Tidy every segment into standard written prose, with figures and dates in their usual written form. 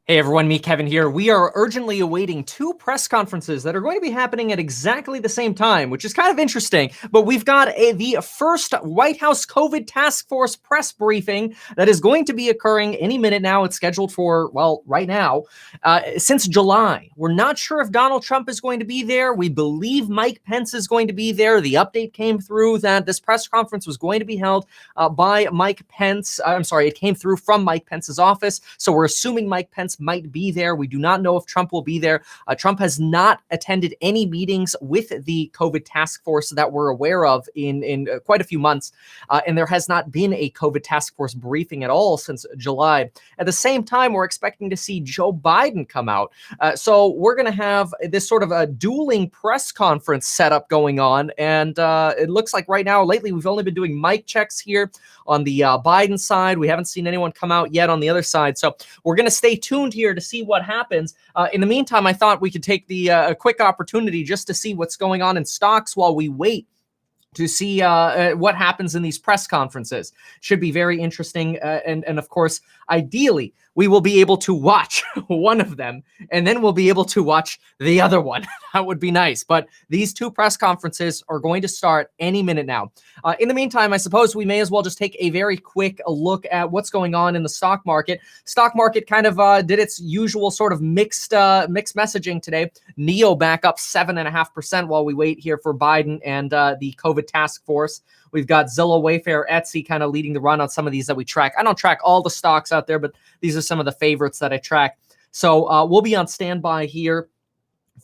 Hey everyone, me Kevin here. We are urgently awaiting two press conferences that are going to be happening at exactly the same time, which is kind of interesting. But we've got the first White House COVID task force press briefing that is going to be occurring any minute now. It's scheduled for, well, right now, since July. We're not sure if Donald Trump is going to be there. We believe Mike Pence is going to be there. The update came through that this press conference was going to be held by Mike Pence. I'm sorry, it came through from Mike Pence's office. So we're assuming Mike Pence might be there. We do not know if Trump will be there. Trump has not attended any meetings with the COVID task force that we're aware of in quite a few months. And there has not been a COVID task force briefing at all since July. At the same time, we're expecting to see Joe Biden come out. So we're going to have this sort of a dueling press conference setup going on. And it looks like right now, lately, we've only been doing mic checks here on the Biden side. We haven't seen anyone come out yet on the other side. So we're going to stay tuned here to see what happens. In the meantime, I thought we could take the a quick opportunity just to see what's going on in stocks while we wait to see what happens in these press conferences. Should be very interesting. And of course, ideally, we will be able to watch one of them, and then we'll be able to watch the other one. That would be nice. But these two press conferences are going to start any minute now. In the meantime, I suppose we may as well just take a very quick look at what's going on in the stock market. Stock market kind of did its usual sort of mixed messaging today. NEO back up 7.5% while we wait here for Biden and the COVID task force. We've got Zillow, Wayfair, Etsy kind of leading the run on some of these that we track. I don't track all the stocks out there, but these are some of the favorites that I track. So we'll be on standby here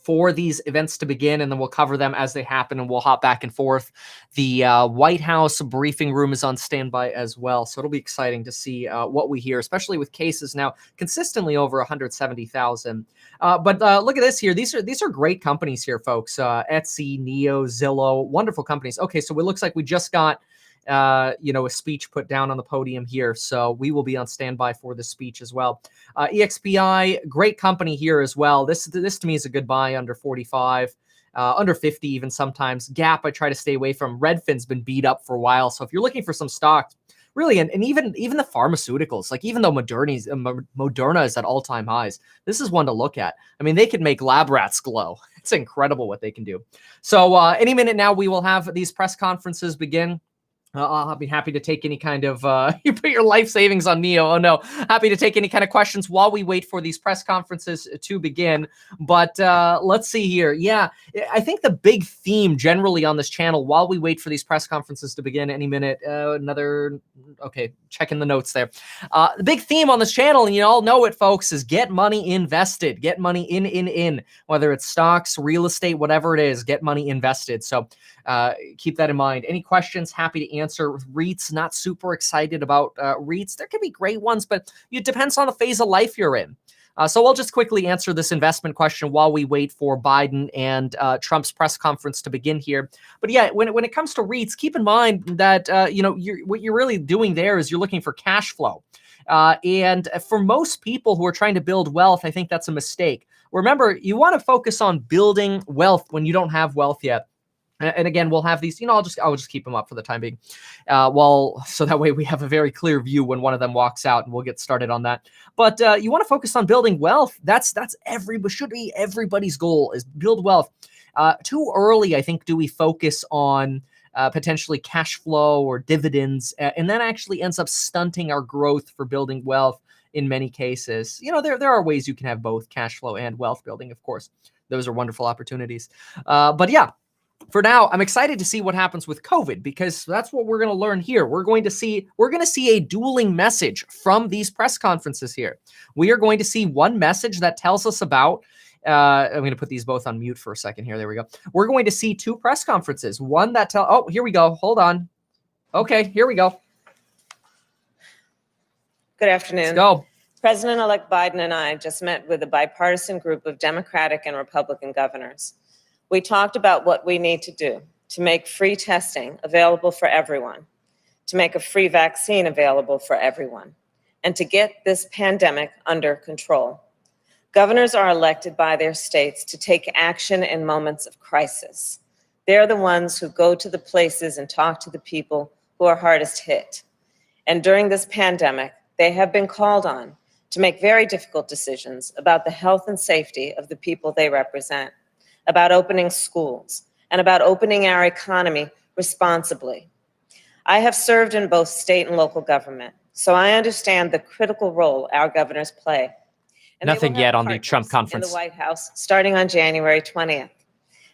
for these events to begin, and then we'll cover them as they happen, and we'll hop back and forth. The White House briefing room is on standby as well, so it'll be exciting to see what we hear, especially with cases now consistently over 170,000. But look at this here. These are great companies here, folks. Etsy, Neo, Zillow, wonderful companies. Okay, so it looks like we just got a speech put down on the podium here. So we will be on standby for the speech as well. EXPI, great company here as well. This to me is a good buy under 45, under 50 even sometimes. Gap, I try to stay away from. Redfin's been beat up for a while. So if you're looking for some stocks, really, and even the pharmaceuticals, like even though Moderna is at all-time highs, this is one to look at. I mean, they could make lab rats glow. It's incredible what they can do. So any minute now, we will have these press conferences begin. I'll be happy to take any kind of, you put your life savings on Neo. Oh no, happy to take any kind of questions while we wait for these press conferences to begin. But let's see here. Yeah, I think the big theme generally on this channel while we wait for these press conferences to begin any minute, okay, checking the notes there. The big theme on this channel, and you all know it, folks, is get money invested, get money in, whether it's stocks, real estate, whatever it is, get money invested. So keep that in mind. Any questions, happy to answer. REITs, not super excited about REITs. There could be great ones, but it depends on the phase of life you're in. So I'll just quickly answer this investment question while we wait for Biden and Trump's press conference to begin here. But yeah, when it comes to REITs, keep in mind that what you're really doing there is you're looking for cash flow. And for most people who are trying to build wealth, I think that's a mistake. Remember, you want to focus on building wealth when you don't have wealth yet. And again, we'll have these, I'll just keep them up for the time being. So that way we have a very clear view when one of them walks out, and we'll get started on that. But you want to focus on building wealth. Should be everybody's goal, is build wealth. Too early, I think, do we focus on potentially cash flow or dividends, and that actually ends up stunting our growth for building wealth in many cases. There are ways you can have both cash flow and wealth building, of course. Those are wonderful opportunities. But yeah. For now, I'm excited to see what happens with COVID, because that's what we're going to learn here. We're going to see a dueling message from these press conferences here. We are going to see one message that tells us about, I'm going to put these both on mute for a second here. There we go. We're going to see two press conferences. One that here we go. Hold on. Okay, here we go. Good afternoon. Let's go. President-elect Biden and I just met with a bipartisan group of Democratic and Republican governors. We talked about what we need to do to make free testing available for everyone, to make a free vaccine available for everyone, and to get this pandemic under control. Governors are elected by their states to take action in moments of crisis. They're the ones who go to the places and talk to the people who are hardest hit. And during this pandemic, they have been called on to make very difficult decisions about the health and safety of the people they represent, about opening schools, and about opening our economy responsibly. I have served in both state and local government, so I understand the critical role our governors play. And Nothing yet on the Trump in conference. the White House starting on January 20th.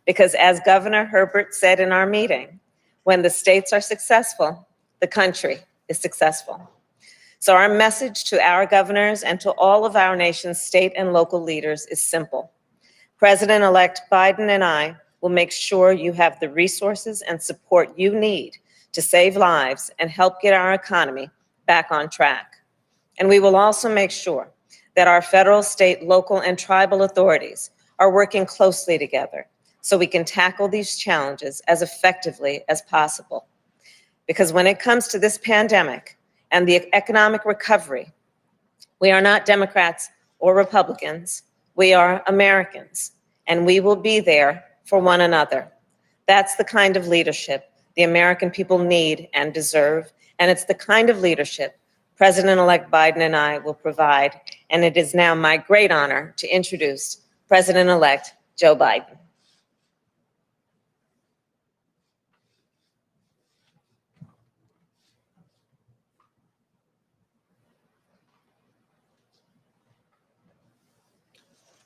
Because as Governor Herbert said in our meeting, when the states are successful, the country is successful. So our message to our governors and to all of our nation's state and local leaders is simple. President-elect Biden and I will make sure you have the resources and support you need to save lives and help get our economy back on track. And we will also make sure that our federal, state, local, and tribal authorities are working closely together so we can tackle these challenges as effectively as possible. Because when it comes to this pandemic and the economic recovery, we are not Democrats or Republicans, we are Americans, and we will be there for one another. That's the kind of leadership the American people need and deserve, and it's the kind of leadership President-elect Biden and I will provide, and it is now my great honor to introduce President-elect Joe Biden.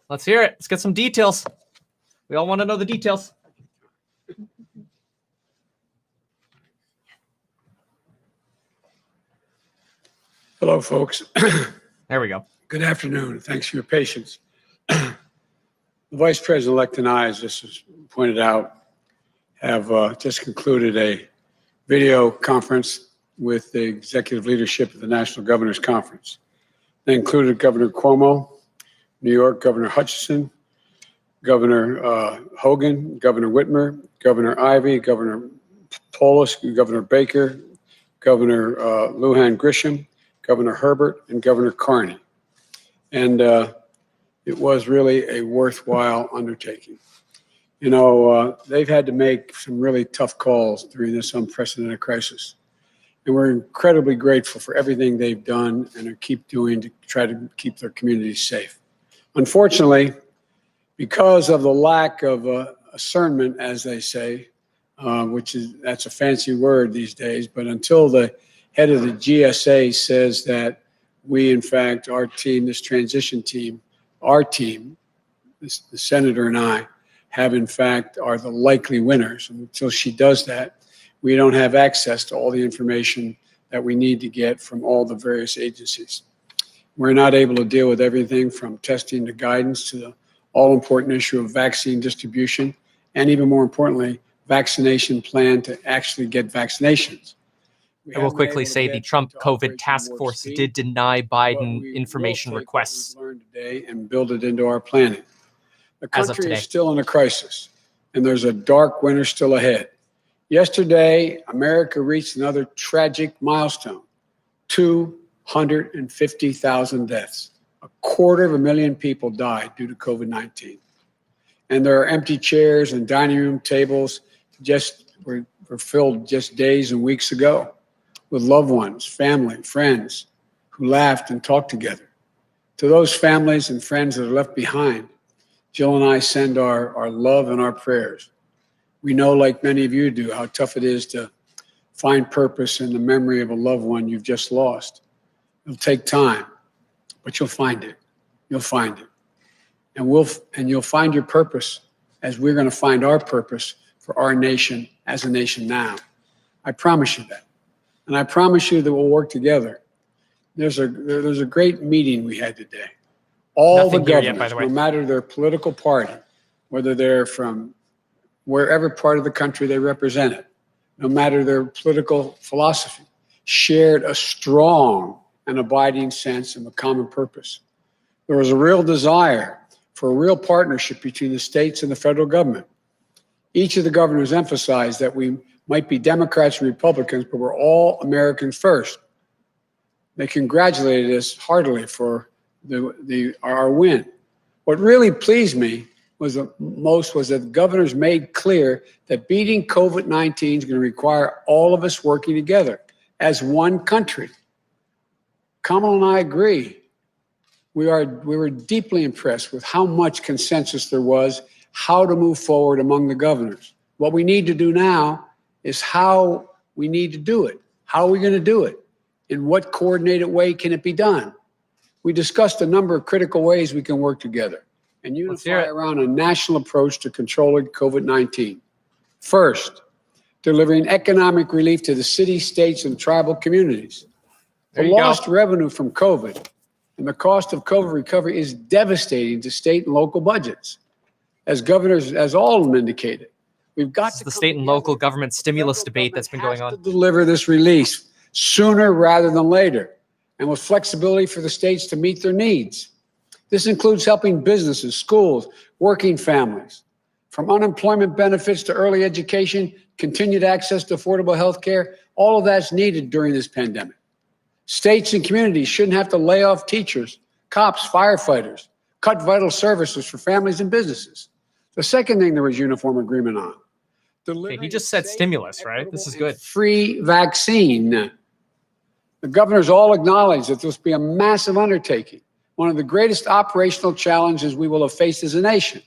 Let's hear it. Let's get some details. We all want to know the details. Hello, folks. There we go. Good afternoon. Thanks for your patience. The Vice President-elect and I, as this was pointed out, have just concluded a video conference with the executive leadership of the National Governors Conference. They included Governor Cuomo, New York Governor Hutchinson, Governor Hogan, Governor Whitmer, Governor Ivey, Governor Polis, Governor Baker, Governor Lujan Grisham, Governor Herbert, and Governor Carney. And it was really a worthwhile undertaking. You know, they've had to make some really tough calls during this unprecedented crisis. And we're incredibly grateful for everything they've done and keep doing to try to keep their communities safe. Unfortunately, because of the lack of discernment, as they say, that's a fancy word these days, but until the head of the GSA says that we, in fact, our team, this transition team, our team, the senator and I, have in fact are the likely winners. And until she does that, we don't have access to all the information that we need to get from all the various agencies. We're not able to deal with everything from testing to guidance to the all-important issue of vaccine distribution, and even more importantly, vaccination plan to actually get vaccinations. I will quickly say the Trump COVID task force did deny Biden information requests. Learned today and build it into our planning. The country is still in a crisis, and there's a dark winter still ahead. Yesterday, America reached another tragic milestone: 250,000 deaths. 250,000 people died due to COVID-19. And there are empty chairs and dining room tables were filled just days and weeks ago with loved ones, family, friends who laughed and talked together. To those families and friends that are left behind, Jill and I send our love and our prayers. We know, like many of you do, how tough it is to find purpose in the memory of a loved one you've just lost. It'll take time, but you'll find it. You'll find it. And you'll find your purpose as we're going to find our purpose for our nation as a nation now. I promise you that. And I promise you that we'll work together. There's a great meeting we had today. All the governors, no matter their political party, whether they're from wherever part of the country they represented, no matter their political philosophy, shared a strong and abiding sense of a common purpose. There was a real desire for a real partnership between the states and the federal government. Each of the governors emphasized that we might be Democrats or Republicans, but we're all Americans first. They congratulated us heartily for our win. What really pleased me was that governors made clear that beating COVID-19 is going to require all of us working together as one country. Kamala and I agree we were deeply impressed with how much consensus there was, how to move forward among the governors. What we need to do now is how we need to do it. How are we going to do it? In what coordinated way can it be done? We discussed a number of critical ways we can work together and unify around a national approach to controlling COVID-19. First, delivering economic relief to the cities, states, and tribal communities. The lost revenue from COVID and the cost of COVID recovery is devastating to state and local budgets. As governors, as all of them indicated, we've got to the state and local government stimulus debate that's been going on. To deliver this release sooner rather than later, and with flexibility for the states to meet their needs. This includes helping businesses, schools, working families, from unemployment benefits to early education, continued access to affordable health care. All of that's needed during this pandemic. States and communities shouldn't have to lay off teachers, cops, firefighters, cut vital services for families and businesses. The second thing there was uniform agreement on. Okay, he just said stimulus, right? This is good. Free vaccine. The governors all acknowledge that this will be a massive undertaking, one of the greatest operational challenges we will have faced as a nation.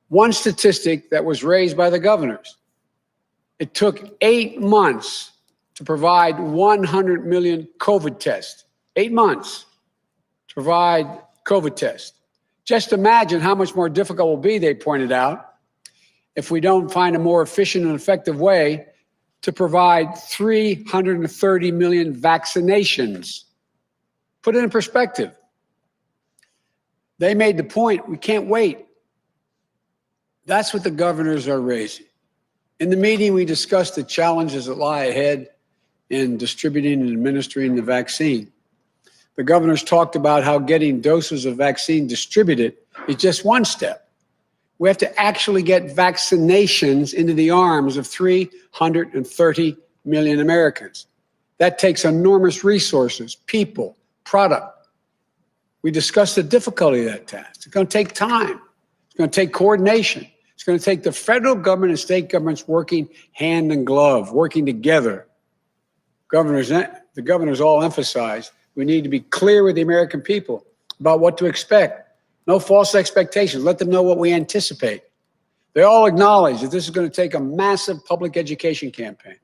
One statistic that was raised by the governors, it took 8 months to provide 100 million COVID tests. 8 months to provide COVID tests. Just imagine how much more difficult it will be, they pointed out, if we don't find a more efficient and effective way to provide 330 million vaccinations. Put it in perspective. They made the point, we can't wait. That's what the governors are raising. In the meeting, we discussed the challenges that lie ahead in distributing and administering the vaccine. The governors talked about how getting doses of vaccine distributed is just one step. We have to actually get vaccinations into the arms of 330 million Americans. That takes enormous resources, people, product. We discussed the difficulty of that task. It's going to take time. It's going to take coordination. It's going to take the federal government and state governments working hand in glove, working together. The governors all emphasized we need to be clear with the American people about what to expect. No false expectations. Let them know what we anticipate. They all acknowledge that this is going to take a massive public education campaign.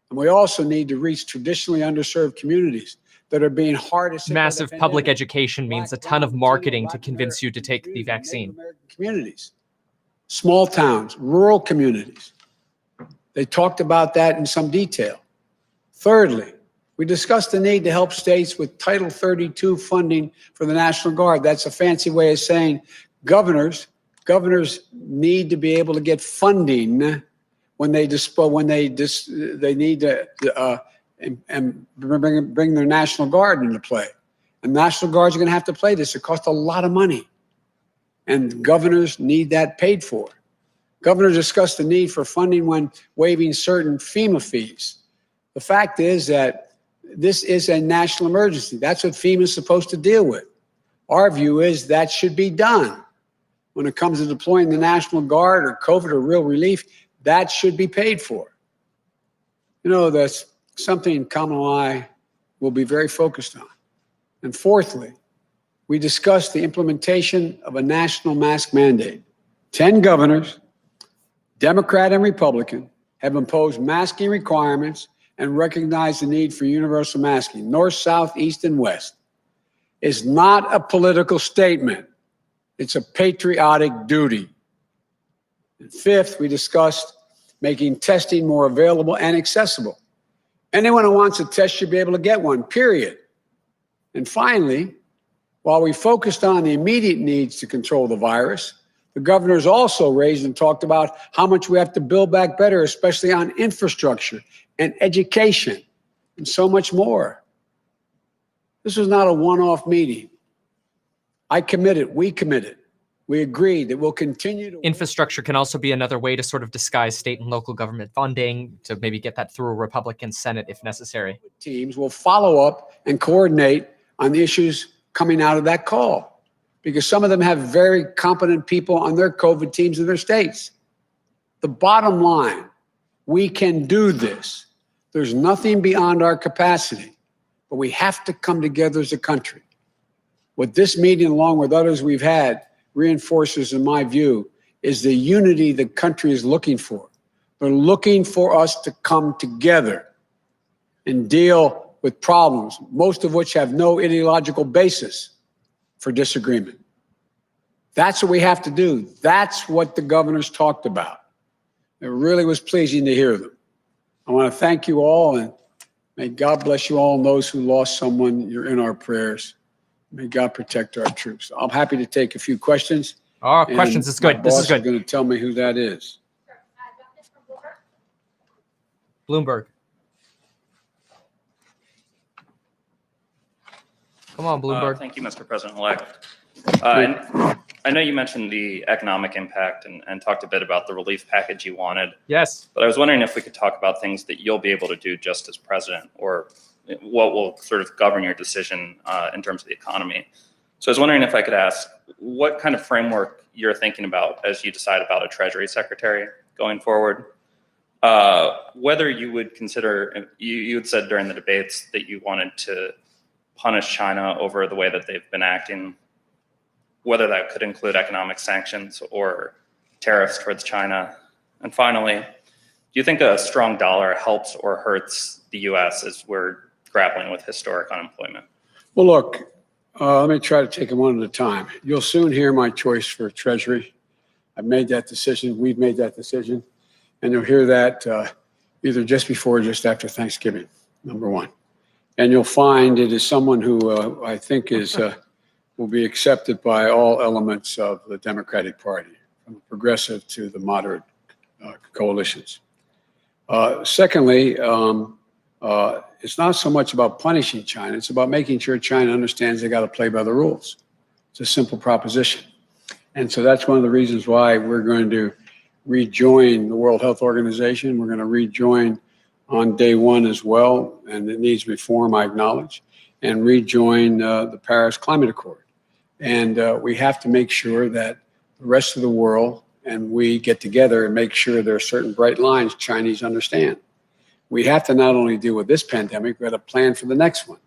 And we also need to reach traditionally underserved communities that are being hardest hit. Massive public education means a ton of marketing to convince you to take the vaccine. Communities, small towns, rural communities. They talked about that in some detail. Thirdly, we discussed the need to help states with Title 32 funding for the National Guard. That's a fancy way of saying governors need to be able to get funding when they need to bring their National Guard into play. And National Guards are going to have to play this. It costs a lot of money, and governors need that paid for. Governors discussed the need for funding when waiving certain FEMA fees. The fact is that this is a national emergency. That's what FEMA is supposed to deal with. Our view is that should be done. When it comes to deploying the National Guard or COVID or real relief, that should be paid for. You know, that's something Kamala and I will be very focused on. And fourthly, we discussed the implementation of a national mask mandate. 10 governors, Democrat and Republican, have imposed masking requirements and recognize the need for universal masking, north, south, east, and west. It's not a political statement. It's a patriotic duty. And fifth, we discussed making testing more available and accessible. Anyone who wants a test should be able to get one, period. And finally, while we focused on the immediate needs to control the virus, the governors also raised and talked about how much we have to build back better, especially on infrastructure and education, and so much more. This was not a one-off meeting. I committed, we committed, we agreed that we'll continue to— Infrastructure can also be another way to sort of disguise state and local government funding, to maybe get that through a Republican Senate if necessary. Teams will follow up and coordinate on the issues coming out of that call, because some of them have very competent people on their COVID teams in their states. The bottom line, we can do this. There's nothing beyond our capacity, but we have to come together as a country. What this meeting, along with others we've had, reinforces, in my view, is the unity the country is looking for. They're looking for us to come together and deal with problems, most of which have no ideological basis for disagreement. That's what we have to do. That's what the governors talked about. It really was pleasing to hear them. I want to thank you all, and may God bless you all and those who lost someone. You're in our prayers. May God protect our troops. I'm happy to take a few questions. Oh, questions is good. This is good. Going to tell me who that is. Bloomberg. Come on, Bloomberg. Thank you, Mr. President-elect. I know you mentioned the economic impact and talked a bit about the relief package you wanted. Yes. But I was wondering if we could talk about things that you'll be able to do just as president, or what will sort of govern your decision in terms of the economy. So I was wondering if I could ask what kind of framework you're thinking about as you decide about a Treasury Secretary going forward. Whether you would consider, you had said during the debates that you wanted to punish China over the way that they've been acting, whether that could include economic sanctions or tariffs towards China. And finally, do you think a strong dollar helps or hurts the U.S. as we're grappling with historic unemployment? Well, look, let me try to take them one at a time. You'll soon hear my choice for Treasury. I've made that decision. We've made that decision. And you'll hear that either just before or just after Thanksgiving, number one. And you'll find it is someone who I think is will be accepted by all elements of the Democratic Party, from the progressive to the moderate coalitions. Secondly, it's not so much about punishing China. It's about making sure China understands they got to play by the rules. It's a simple proposition. And so that's one of the reasons why we're going to rejoin the World Health Organization. We're going to rejoin on day one as well, and it needs reform, I acknowledge, and rejoin the Paris Climate Accord. And we have to make sure that the rest of the world and we get together and make sure there are certain bright lines Chinese understand. We have to not only deal with this pandemic, we have to plan for the next one.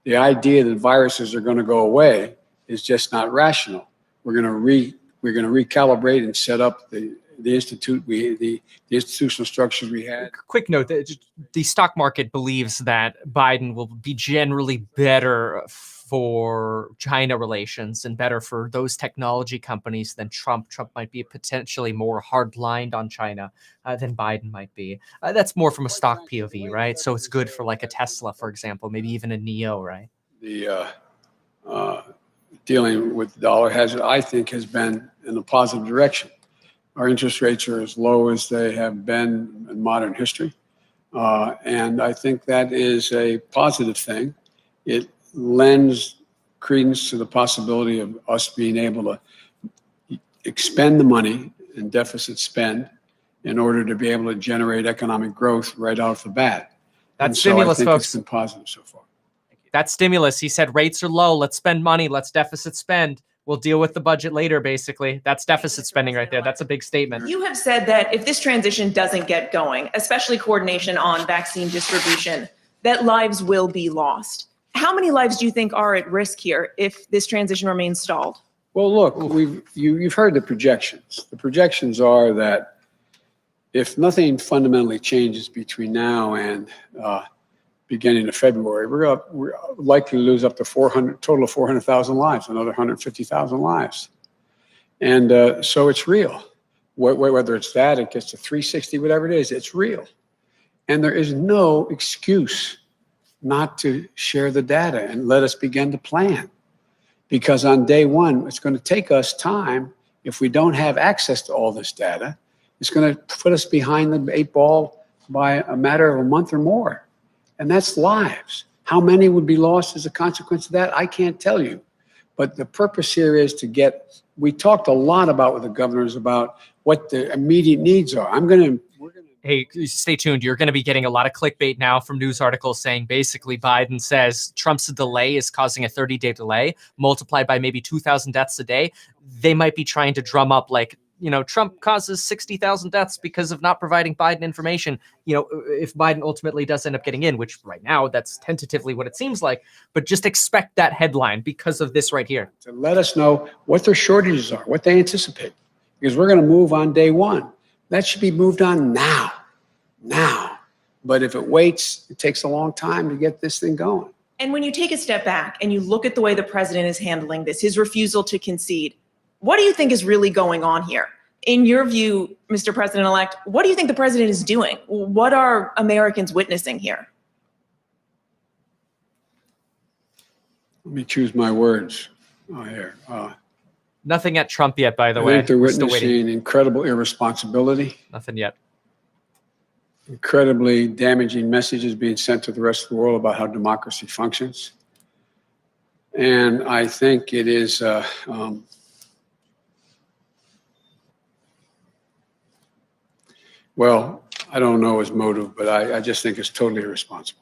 The idea that viruses are going to go away is just not rational. We're going to recalibrate and set up the institutional structures we had. Quick note, the stock market believes that Biden will be generally better for China relations and better for those technology companies than Trump. Trump might be potentially more hard-lined on China than Biden might be. That's more from a stock POV, right? So it's good for like a Tesla, for example, maybe even a NIO, right? The dealing with the dollar I think, has been in a positive direction. Our interest rates are as low as they have been in modern history. And I think that is a positive thing. It lends credence to the possibility of us being able to expend the money and deficit spend in order to be able to generate economic growth right off the bat. That's stimulus, so I think folks. It's been positive so far. That's stimulus. He said rates are low. Let's spend money. Let's deficit spend. We'll deal with the budget later, basically. That's deficit spending right there. That's a big statement. You have said that if this transition doesn't get going, especially coordination on vaccine distribution, that lives will be lost. How many lives do you think are at risk here if this transition remains stalled? Well, look, you've heard the projections. The projections are that if nothing fundamentally changes between now and beginning of February, we're likely to lose up to total of 400,000 lives, another 150,000 lives. And so it's real. Whether it's that, it gets to 360, whatever it is, it's real. And there is no excuse not to share the data and let us begin to plan. Because on day one, it's going to take us time. If we don't have access to all this data, it's going to put us behind the 8 ball by a matter of a month or more. And that's lives. How many would be lost as a consequence of that? I can't tell you. But the purpose here is we talked a lot about with the governors about what the immediate needs are. Hey, stay tuned. You're going to be getting a lot of clickbait now from news articles saying basically Biden says Trump's delay is causing a 30-day delay multiplied by maybe 2,000 deaths a day. They might be trying to drum up like Trump causes 60,000 deaths because of not providing Biden information. If Biden ultimately does end up getting in, which right now that's tentatively what it seems like, but just expect that headline because of this right here. To let us know what their shortages are, what they anticipate, because we're going to move on day one. That should be moved on now. But if it waits, it takes a long time to get this thing going. And when you take a step back and you look at the way the president is handling this, his refusal to concede, what do you think is really going on here? In your view, Mr. President-elect, what do you think the president is doing? What are Americans witnessing here? Let me choose my words here. Nothing at Trump yet, by the I way. think they're We're still waiting. witnessing incredible irresponsibility, Nothing yet. incredibly damaging messages being sent to the rest of the world about how democracy functions. And I think it is, well, I don't know his motive, but I just think it's totally irresponsible.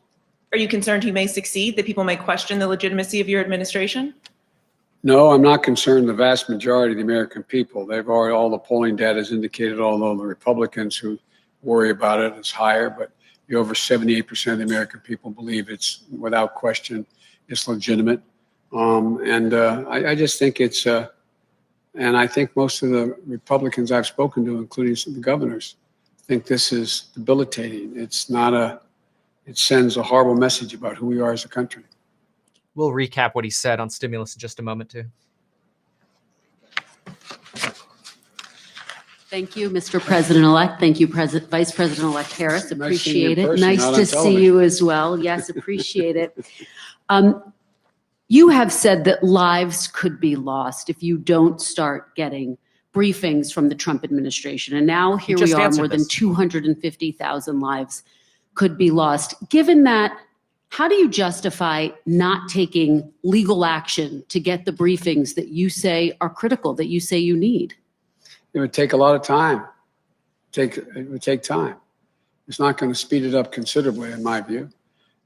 Are you concerned he may succeed, that people may question the legitimacy of your administration? No, I'm not concerned. The vast majority of the American people, all the polling data has indicated, although the Republicans who worry about it is higher, but over 78% of the American people believe it's, without question, it's legitimate. I just think it's, and I think most of the Republicans I've spoken to, including some of the governors, think this is debilitating. It sends a horrible message about who we are as a country. We'll recap what he said on stimulus in just a moment, too. Thank you, Mr. President-elect. Thank you, Vice President-elect Harris. Nice seeing you in Appreciate it. person, Nice not to on see television. you as well. Yes, appreciate it. You have said that lives could be lost if you don't start getting briefings from the Trump administration. And now here we just are, answered more than this. 250,000 lives could be lost. Given that, how do you justify not taking legal action to get the briefings that you say are critical, that you say you need? It would take a lot of time. It would take time. It's not going to speed it up considerably, in my view.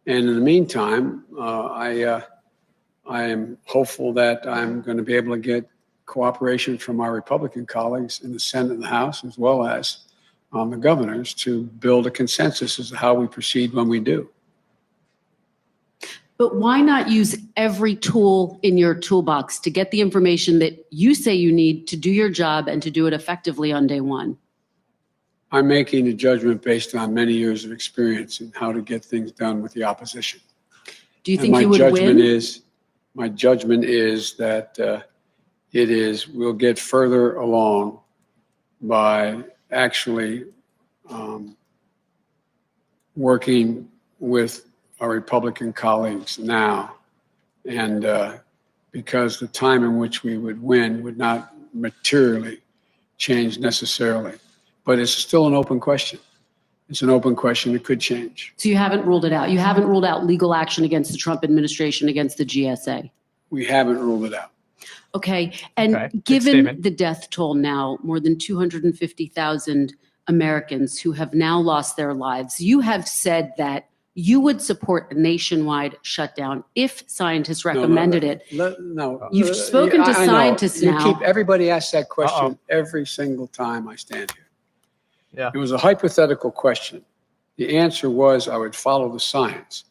And in the meantime, I am hopeful that I'm going to be able to get cooperation from our Republican colleagues in the Senate and the House, as well as the governors, to build a consensus as to how we proceed when we do. But why not use every tool in your toolbox to get the information that you say you need to do your job and to do it effectively on day one? I'm making a judgment based on many years of experience in how to get things done with the opposition. Do you And think my you would judgment win? my judgment is that we'll get further along by actually working with our Republican colleagues now. And because the time in which we would win would not materially change necessarily. But it's still an open question. It's an open question. It could change. So you haven't ruled it out. You haven't ruled out legal action against the Trump administration, against the GSA. We haven't ruled it out. Okay. And Okay, good given statement. the death toll now, more than 250,000 Americans who have now lost their lives, you have said that you would support a nationwide shutdown if scientists recommended it. No. You've spoken to I know. scientists now. Everybody asks that question Uh-oh. every single time I stand here. Yeah. It was a hypothetical question. The answer was I would follow the science.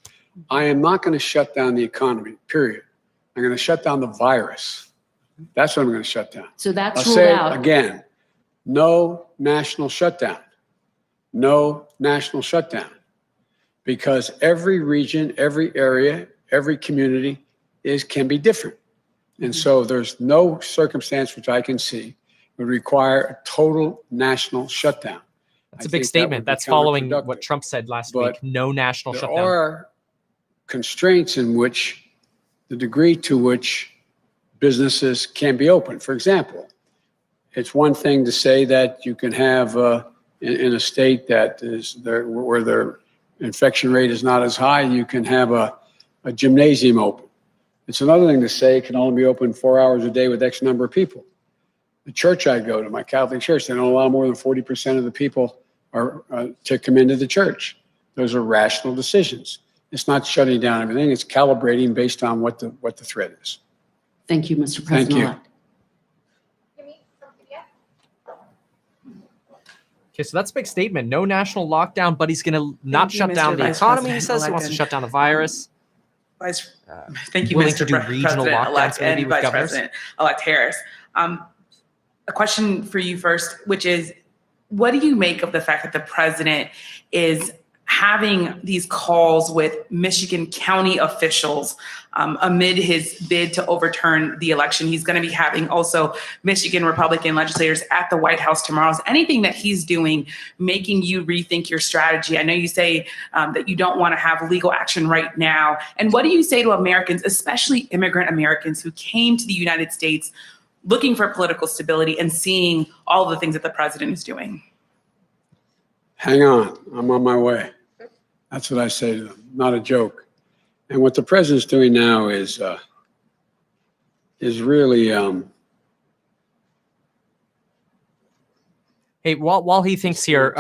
I am not going to shut down the economy, period. I'm going to shut down the virus. That's what I'm going to shut down. So that's I'll ruled say it out. again, no national shutdown. No national shutdown. Because every region, every area, every community can be different. And so there's no circumstance which I can see would require a total national shutdown. That's a I big think that statement. would be That's following counterproductive. what Trump said last But week. No national There shutdown. are constraints in which the degree to which businesses can be open. For example, it's one thing to say that you can have in a state that is there where their infection rate is not as high, you can have a gymnasium open. It's another thing to say it can only be open 4 hours a day with X number of people. The church I go to, my Catholic church, they don't allow more than 40% of the people to come into the church. Those are rational decisions. It's not shutting down everything. It's calibrating based on what the threat is. Thank you, Mr. Thank you. President-elect. Okay, so that's a big statement. No national lockdown, but he's going to not Thank you, shut down Mr. the Vice economy. He says he President-elect, wants to and, shut down the virus. Thank you, Willing Mr. to do regional President-elect lockdowns maybe and with Vice governors? President-elect Harris. A question for you first, which is, what do you make of the fact that the president is having these calls with Michigan county officials amid his bid to overturn the election? He's going to be having also Michigan Republican legislators at the White House tomorrow. Is anything that he's doing making you rethink your strategy? I know you say that you don't want to have legal action right now. And what do you say to Americans, especially immigrant Americans who came to the United States looking for political stability and seeing all the things that the president is doing? Hang on, I'm on my way. That's what I say to them, not a joke. And what the president's doing now is really, Hey, while he thinks here,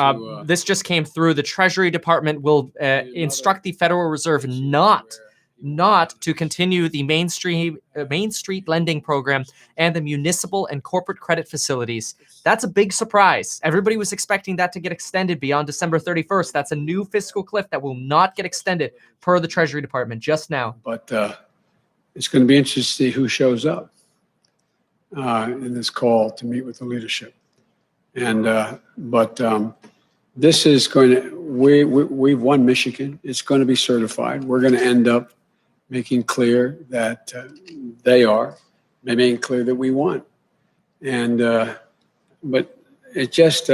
this just came through. The Treasury Department will instruct the Federal Reserve not to continue the Main Street lending program and the municipal and corporate credit facilities. That's a big surprise. Everybody was expecting that to get extended beyond December 31st. That's a new fiscal cliff that will not get extended per the Treasury Department just now. but it's going to be interesting to see who shows up in this call to meet with the leadership. And this is going to, we've won Michigan. It's going to be certified. We're going to end up making clear that they making clear that we won. And but it just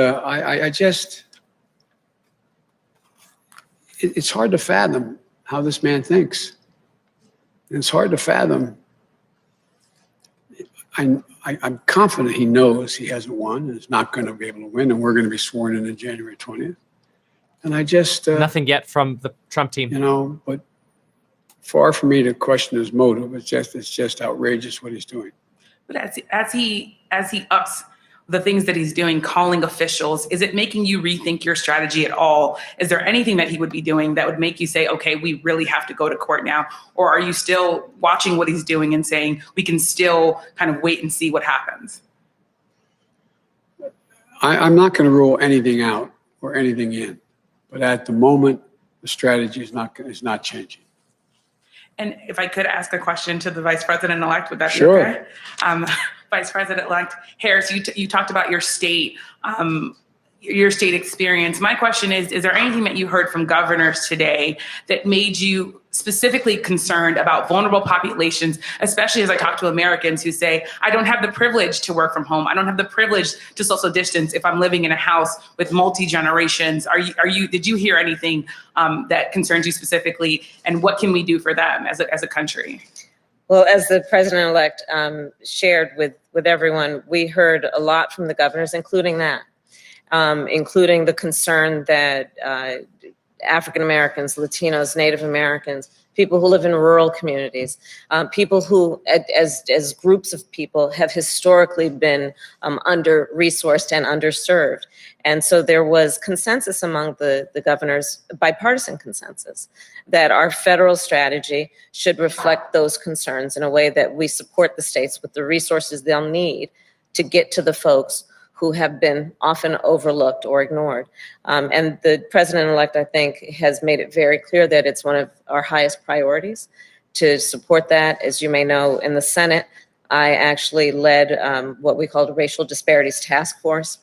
it's hard to fathom how this man thinks. And it's hard to fathom. I'm confident he knows he hasn't won and is not going to be able to win, and we're going to be sworn in on January 20th. And I just nothing yet from the Trump team, but far from me to question his motive. It's just outrageous what he's doing. But as he ups the things that he's doing, calling officials, is it making you rethink your strategy at all? Is there anything that he would be doing that would make you say, okay, we really have to go to court now? Or are you still watching what he's doing and saying we can still kind of wait and see what happens? I'm not going to rule anything out or anything in, but at the moment, the strategy is not changing. And if I could ask a question to the Vice President-elect, would that be Sure. okay? Vice President-elect Harris, you talked about your state experience. My question is there anything that you heard from governors today that made you specifically concerned about vulnerable populations, especially as I talk to Americans who say, I don't have the privilege to work from home. I don't have the privilege to social distance if I'm living in a house with multi-generations. Did you hear anything that concerns you specifically, and what can we do for them as a country? Well, as the president-elect shared with everyone, we heard a lot from the governors, including that, including the concern that African Americans, Latinos, Native Americans, people who live in rural communities, people who, as groups of people, have historically been under-resourced and underserved. And so there was consensus among the governors, bipartisan consensus, that our federal strategy should reflect those concerns in a way that we support the states with the resources they'll need to get to the folks who have been often overlooked or ignored. And the president-elect, I think, has made it very clear that it's one of our highest priorities to support that. As you may know, in the Senate, I actually led what we called a Racial Disparities Task Force.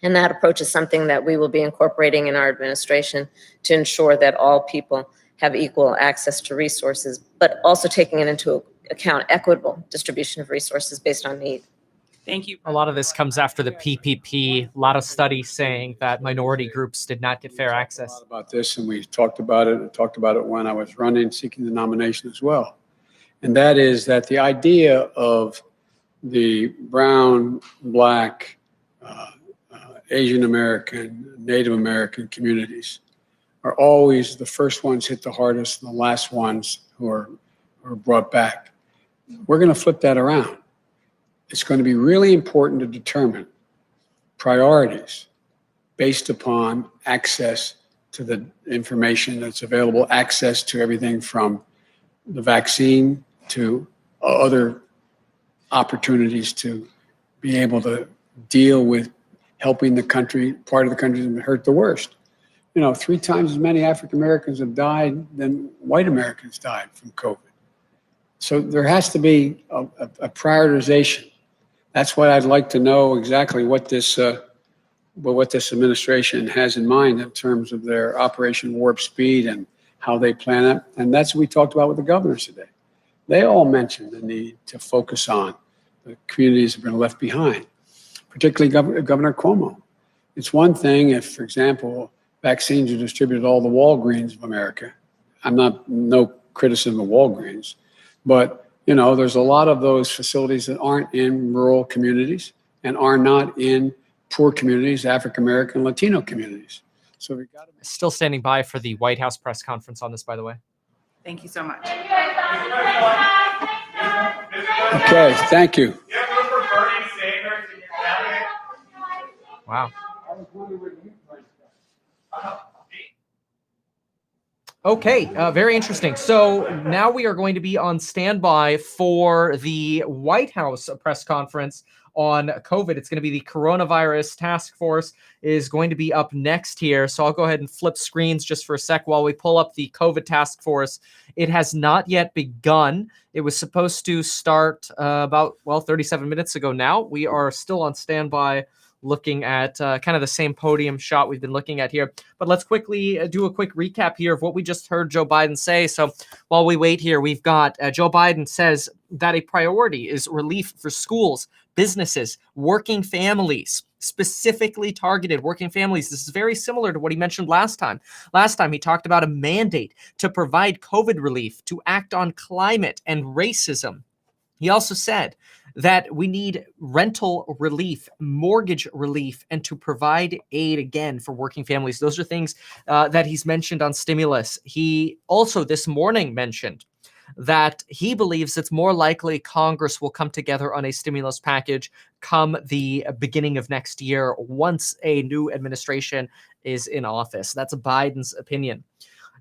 And that approach is something that we will be incorporating in our administration to ensure that all people have equal access to resources, but also taking into account equitable distribution of resources based on need. Thank you. a lot of this comes after the PPP. A lot of studies saying that minority groups did not get fair access. A lot about this, and we talked about it when I was running, seeking the nomination as well. And that is that the idea of the brown, black, Asian American, Native American communities are always the first ones hit the hardest and the last ones who are brought back. We're going to flip that around. It's going to be really important to determine priorities based upon access to the information that's available, access to everything from the vaccine to other opportunities to be able to deal with helping the country, part of the country that's been hurt the worst. 3 times as many African Americans have died than white Americans died from COVID. So there has to be a prioritization. That's why I'd like to know exactly what this administration has in mind in terms of their Operation Warp Speed and how they plan it. And that's what we talked about with the governors today. They all mentioned the need to focus on the communities that have been left behind, particularly Governor Cuomo. It's one thing if, for example, vaccines are distributed to all the Walgreens of America. No criticism of Walgreens, but there's a lot of those facilities that aren't in rural communities and are not in poor communities, African American, Latino communities. So we got to. Still standing by for the White House press conference on this, by the way. Thank you so much. Okay, thank you. Wow. Okay, very interesting. So now we are going to be on standby for the White House press conference on COVID. It's going to be the coronavirus task force is going to be up next here. So I'll go ahead and flip screens just for a sec while we pull up the COVID task force. It has not yet begun. It was supposed to start about 37 minutes ago now. We are still on standby looking at kind of the same podium shot we've been looking at here. But let's quickly do a quick recap here of what we just heard Joe Biden say. So while we wait here, we've got Joe Biden says that a priority is relief for schools, businesses, working families, specifically targeted working families. This is very similar to what he mentioned last time. Last time he talked about a mandate to provide COVID relief, to act on climate and racism. He also said that we need rental relief, mortgage relief, and to provide aid again for working families. Those are things that he's mentioned on stimulus. He also this morning mentioned that he believes it's more likely Congress will come together on a stimulus package come the beginning of next year once a new administration is in office. That's Biden's opinion.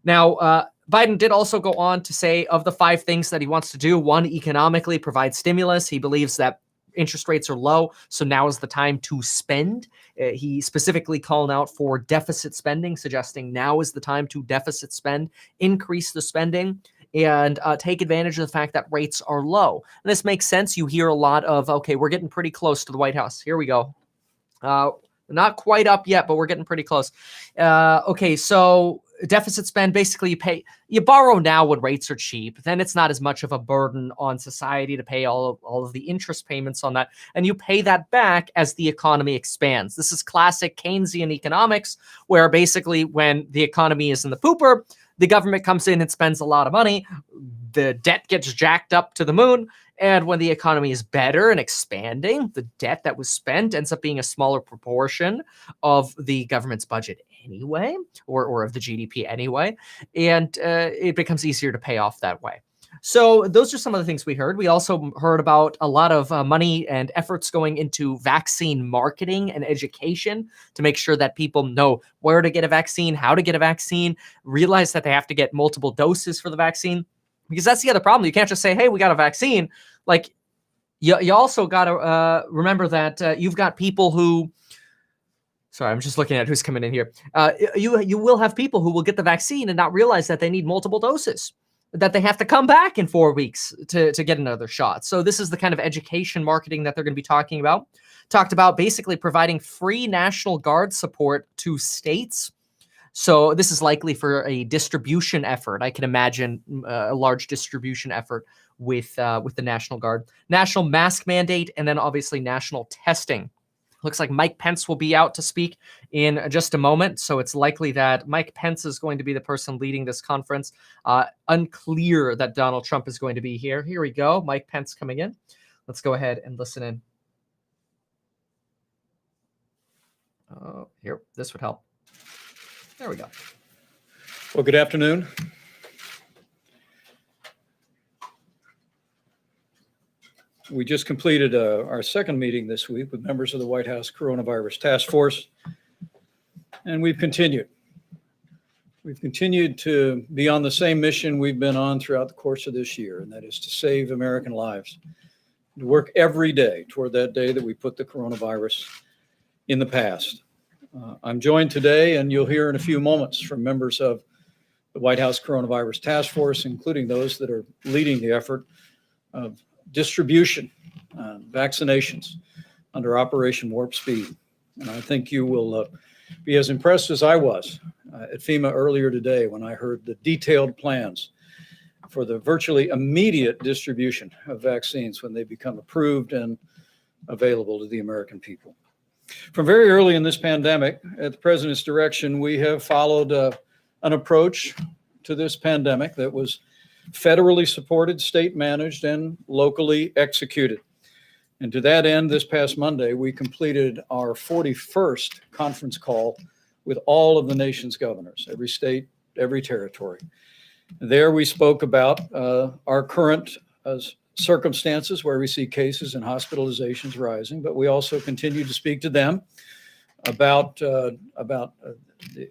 Now, Biden did also go on to say of the 5 things that he wants to do, 1, economically provide stimulus. He believes that interest rates are low, so now is the time to spend. He specifically called out for deficit spending, suggesting now is the time to deficit spend, increase the spending, and take advantage of the fact that rates are low. And this makes sense. You hear a lot of, okay, we're getting pretty close to the White House. Here we go. Not quite up yet, but we're getting pretty close. Okay, so deficit spend, basically you borrow now when rates are cheap, then it's not as much of a burden on society to pay all of the interest payments on that, and you pay that back as the economy expands. This is classic Keynesian economics, where basically when the economy is in the pooper, the government comes in and spends a lot of money, the debt gets jacked up to the moon, and when the economy is better and expanding, the debt that was spent ends up being a smaller proportion of the government's budget anyway, or of the GDP anyway, and it becomes easier to pay off that way. So those are some of the things we heard. We also heard about a lot of money and efforts going into vaccine marketing and education to make sure that people know where to get a vaccine, how to get a vaccine, realize that they have to get multiple doses for the vaccine. Because that's the other problem. You can't just say, hey, we got a vaccine. Like, you also got to remember that you've got people who, sorry, I'm just looking at who's coming in here. You will have people who will get the vaccine and not realize that they need multiple doses, that they have to come back in 4 weeks to get another shot. So this is the kind of education marketing that they're going to be talking about. Talked about basically providing free National Guard support to states. So this is likely for a distribution effort. I can imagine a large distribution effort with the National Guard, national mask mandate, and then obviously national testing. Looks like Mike Pence will be out to speak in just a moment. So it's likely that Mike Pence is going to be the person leading this conference. Unclear that Donald Trump is going to be here. Here we go. Mike Pence coming in. Let's go ahead and listen in. Here, this would help. There we go. Well, good afternoon. We just completed our second meeting this week with members of the White House Coronavirus Task Force, and we've continued. We've continued to be on the same mission we've been on throughout the course of this year, and that is to save American lives, to work every day toward that day that we put the coronavirus in the past. I'm joined today, and you'll hear in a few moments from members of the White House Coronavirus Task Force, including those that are leading the effort of distribution, vaccinations under Operation Warp Speed. And I think you will be as impressed as I was at FEMA earlier today when I heard the detailed plans for the virtually immediate distribution of vaccines when they become approved and available to the American people. From very early in this pandemic, at the President's direction, we have followed an approach to this pandemic that was federally supported, state managed, and locally executed. And to that end, this past Monday, we completed our 41st conference call with all of the nation's governors, every state, every territory. There we spoke about our current circumstances where we see cases and hospitalizations rising, but we also continue to speak to them about the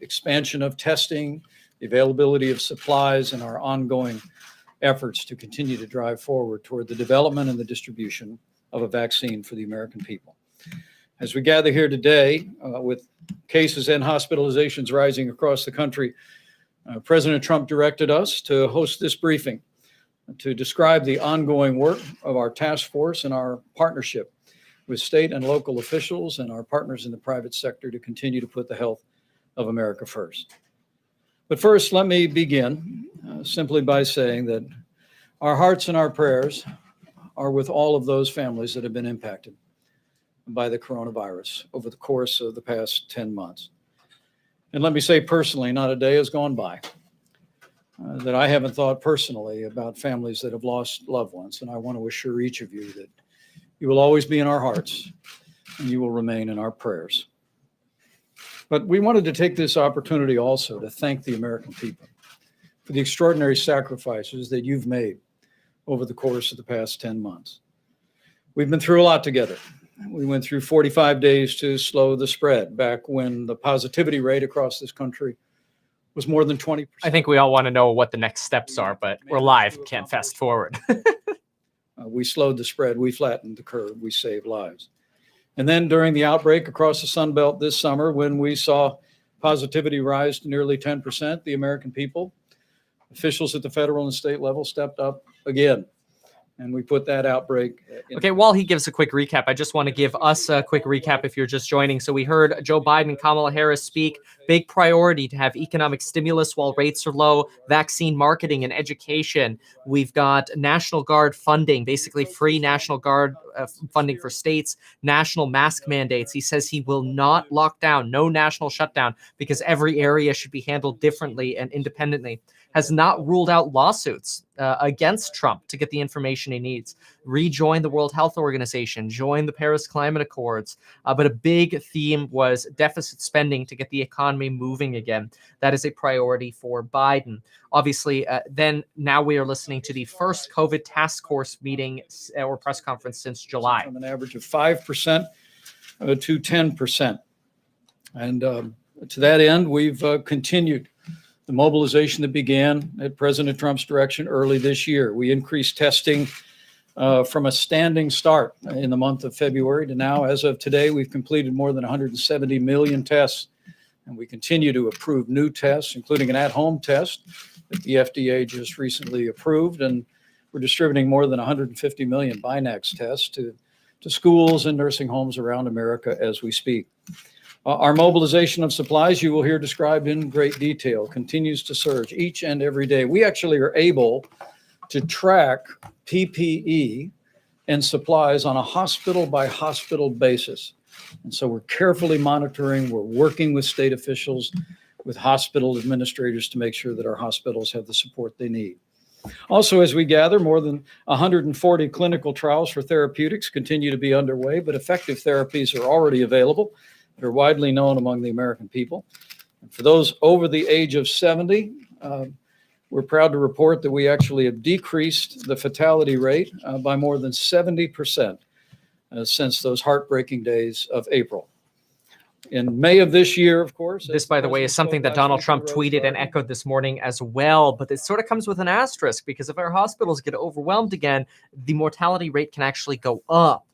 expansion of testing, the availability of supplies, and our ongoing efforts to continue to drive forward toward the development and the distribution of a vaccine for the American people. As we gather here today, with cases and hospitalizations rising across the country, President Trump directed us to host this briefing to describe the ongoing work of our task force and our partnership with state and local officials and our partners in the private sector to continue to put the health of America first. But first, let me begin simply by saying that our hearts and our prayers are with all of those families that have been impacted by the coronavirus over the course of the past 10 months. And let me say personally, not a day has gone by that I haven't thought personally about families that have lost loved ones. And I want to assure each of you that you will always be in our hearts and you will remain in our prayers. But we wanted to take this opportunity also to thank the American people for the extraordinary sacrifices that you've made over the course of the past 10 months. We've been through a lot together. We went through 45 days to slow the spread back when the positivity rate across this country was more than 20%. I think we all want to know what the next steps are, but we're live, can't fast forward. We slowed the spread, we flattened the curve, we saved lives. And then during the outbreak across the Sun Belt this summer, when we saw positivity rise to nearly 10%, the American people, officials at the federal and state level stepped up again. And we put that outbreak Okay, while he gives a quick recap, I just want to give us a quick recap if you're just joining. So we heard Joe Biden and Kamala Harris speak. Big priority to have economic stimulus while rates are low, vaccine marketing and education. We've got National Guard funding, basically free National Guard funding for states, national mask mandates. He says he will not lock down, no national shutdown, because every area should be handled differently and independently. Has not ruled out lawsuits against Trump to get the information he needs. Rejoin the World Health Organization, join the Paris Climate Accords. But a big theme was deficit spending to get the economy moving again. That is a priority for Biden. Obviously, then now we are listening to the first COVID task force meeting or press conference since July. From an average of 5% to 10%. And to that end, we've continued the mobilization that began at President Trump's direction early this year. We increased testing from a standing start in the month of February to now. As of today, we've completed more than 170 million tests, and we continue to approve new tests, including an at-home test that the FDA just recently approved, and we're distributing more than 150 million Binax tests to schools and nursing homes around America as we speak. Our mobilization of supplies, you will hear described in great detail, continues to surge each and every day. We actually are able to track PPE and supplies on a hospital by hospital basis. And so we're carefully monitoring, we're working with state officials, with hospital administrators to make sure that our hospitals have the support they need. Also, as we gather, more than 140 clinical trials for therapeutics continue to be underway, but effective therapies are already available. They're widely known among the American people. And for those over the age of 70, we're proud to report that we actually have decreased the fatality rate by more than 70% since those heartbreaking days of April. In May of this year, of course. This, by the way, is something that Donald Trump tweeted and echoed this morning as well. But it sort of comes with an asterisk, because if our hospitals get overwhelmed again, the mortality rate can actually go up.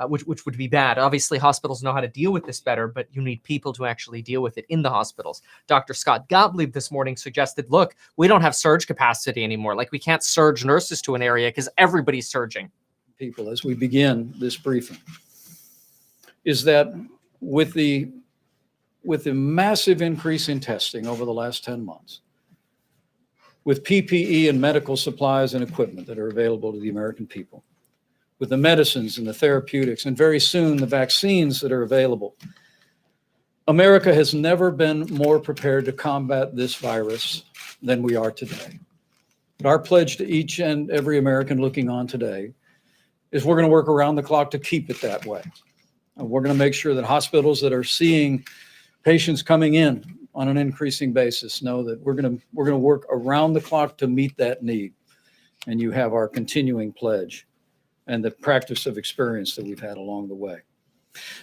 which would be bad. Obviously, hospitals know how to deal with this better, but you need people to actually deal with it in the hospitals. Dr. Scott Gottlieb this morning suggested, look, we don't have surge capacity anymore. Like, we can't surge nurses to an area because everybody's surging. People, as we begin this briefing, is that with the massive increase in testing over the last 10 months, with PPE and medical supplies and equipment that are available to the American people, with the medicines and the therapeutics, and very soon the vaccines that are available, America has never been more prepared to combat this virus than we are today. But our pledge to each and every American looking on today is we're going to work around the clock to keep it that way. And we're going to make sure that hospitals that are seeing patients coming in on an increasing basis know that we're going to work around the clock to meet that need. And you have our continuing pledge and the practice of experience that we've had along the way.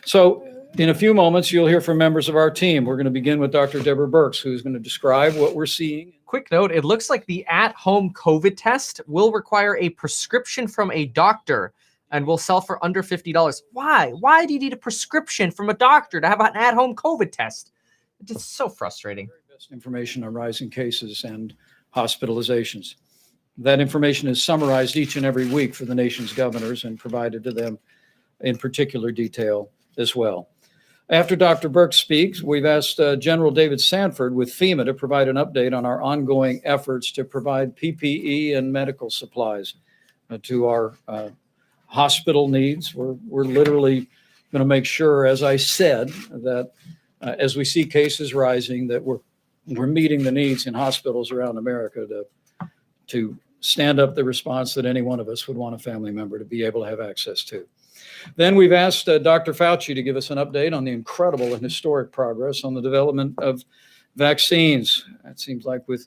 So in a few moments, you'll hear from members of our team. We're going to begin with Dr. Deborah Birx, who's going to describe what we're seeing. Quick note, it looks like the at-home COVID test will require a prescription from a doctor and will sell for under $50. Why? Why do you need a prescription from a doctor to have an at-home COVID test? It's just so frustrating. Very best information on rising cases and hospitalizations. That information is summarized each and every week for the nation's governors and provided to them in particular detail as well. After Dr. Birx speaks, we've asked General David Sanford with FEMA to provide an update on our ongoing efforts to provide PPE and medical supplies to our hospital needs. We're literally going to make sure, as I said, that as we see cases rising, that we're meeting the needs in hospitals around America to stand up the response that any one of us would want a family member to be able to have access to. Then we've asked Dr. Fauci to give us an update on the incredible and historic progress on the development of vaccines. It seems like with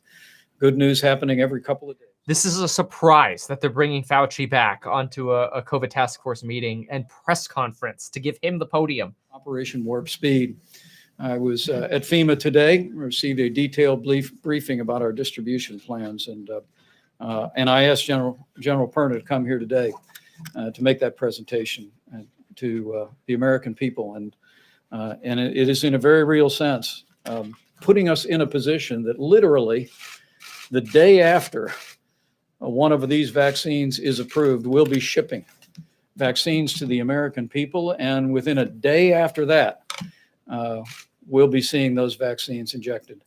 good news happening every couple of days. This is a surprise that they're bringing Fauci back onto a COVID task force meeting and press conference to give him the podium. Operation Warp Speed. I was at FEMA today, received a detailed briefing about our distribution plans, and I asked General Perna to come here today to make that presentation to the American people, and it is in a very real sense putting us in a position that literally the day after one of these vaccines is approved, we'll be shipping vaccines to the American people, and within a day after that, we'll be seeing those vaccines injected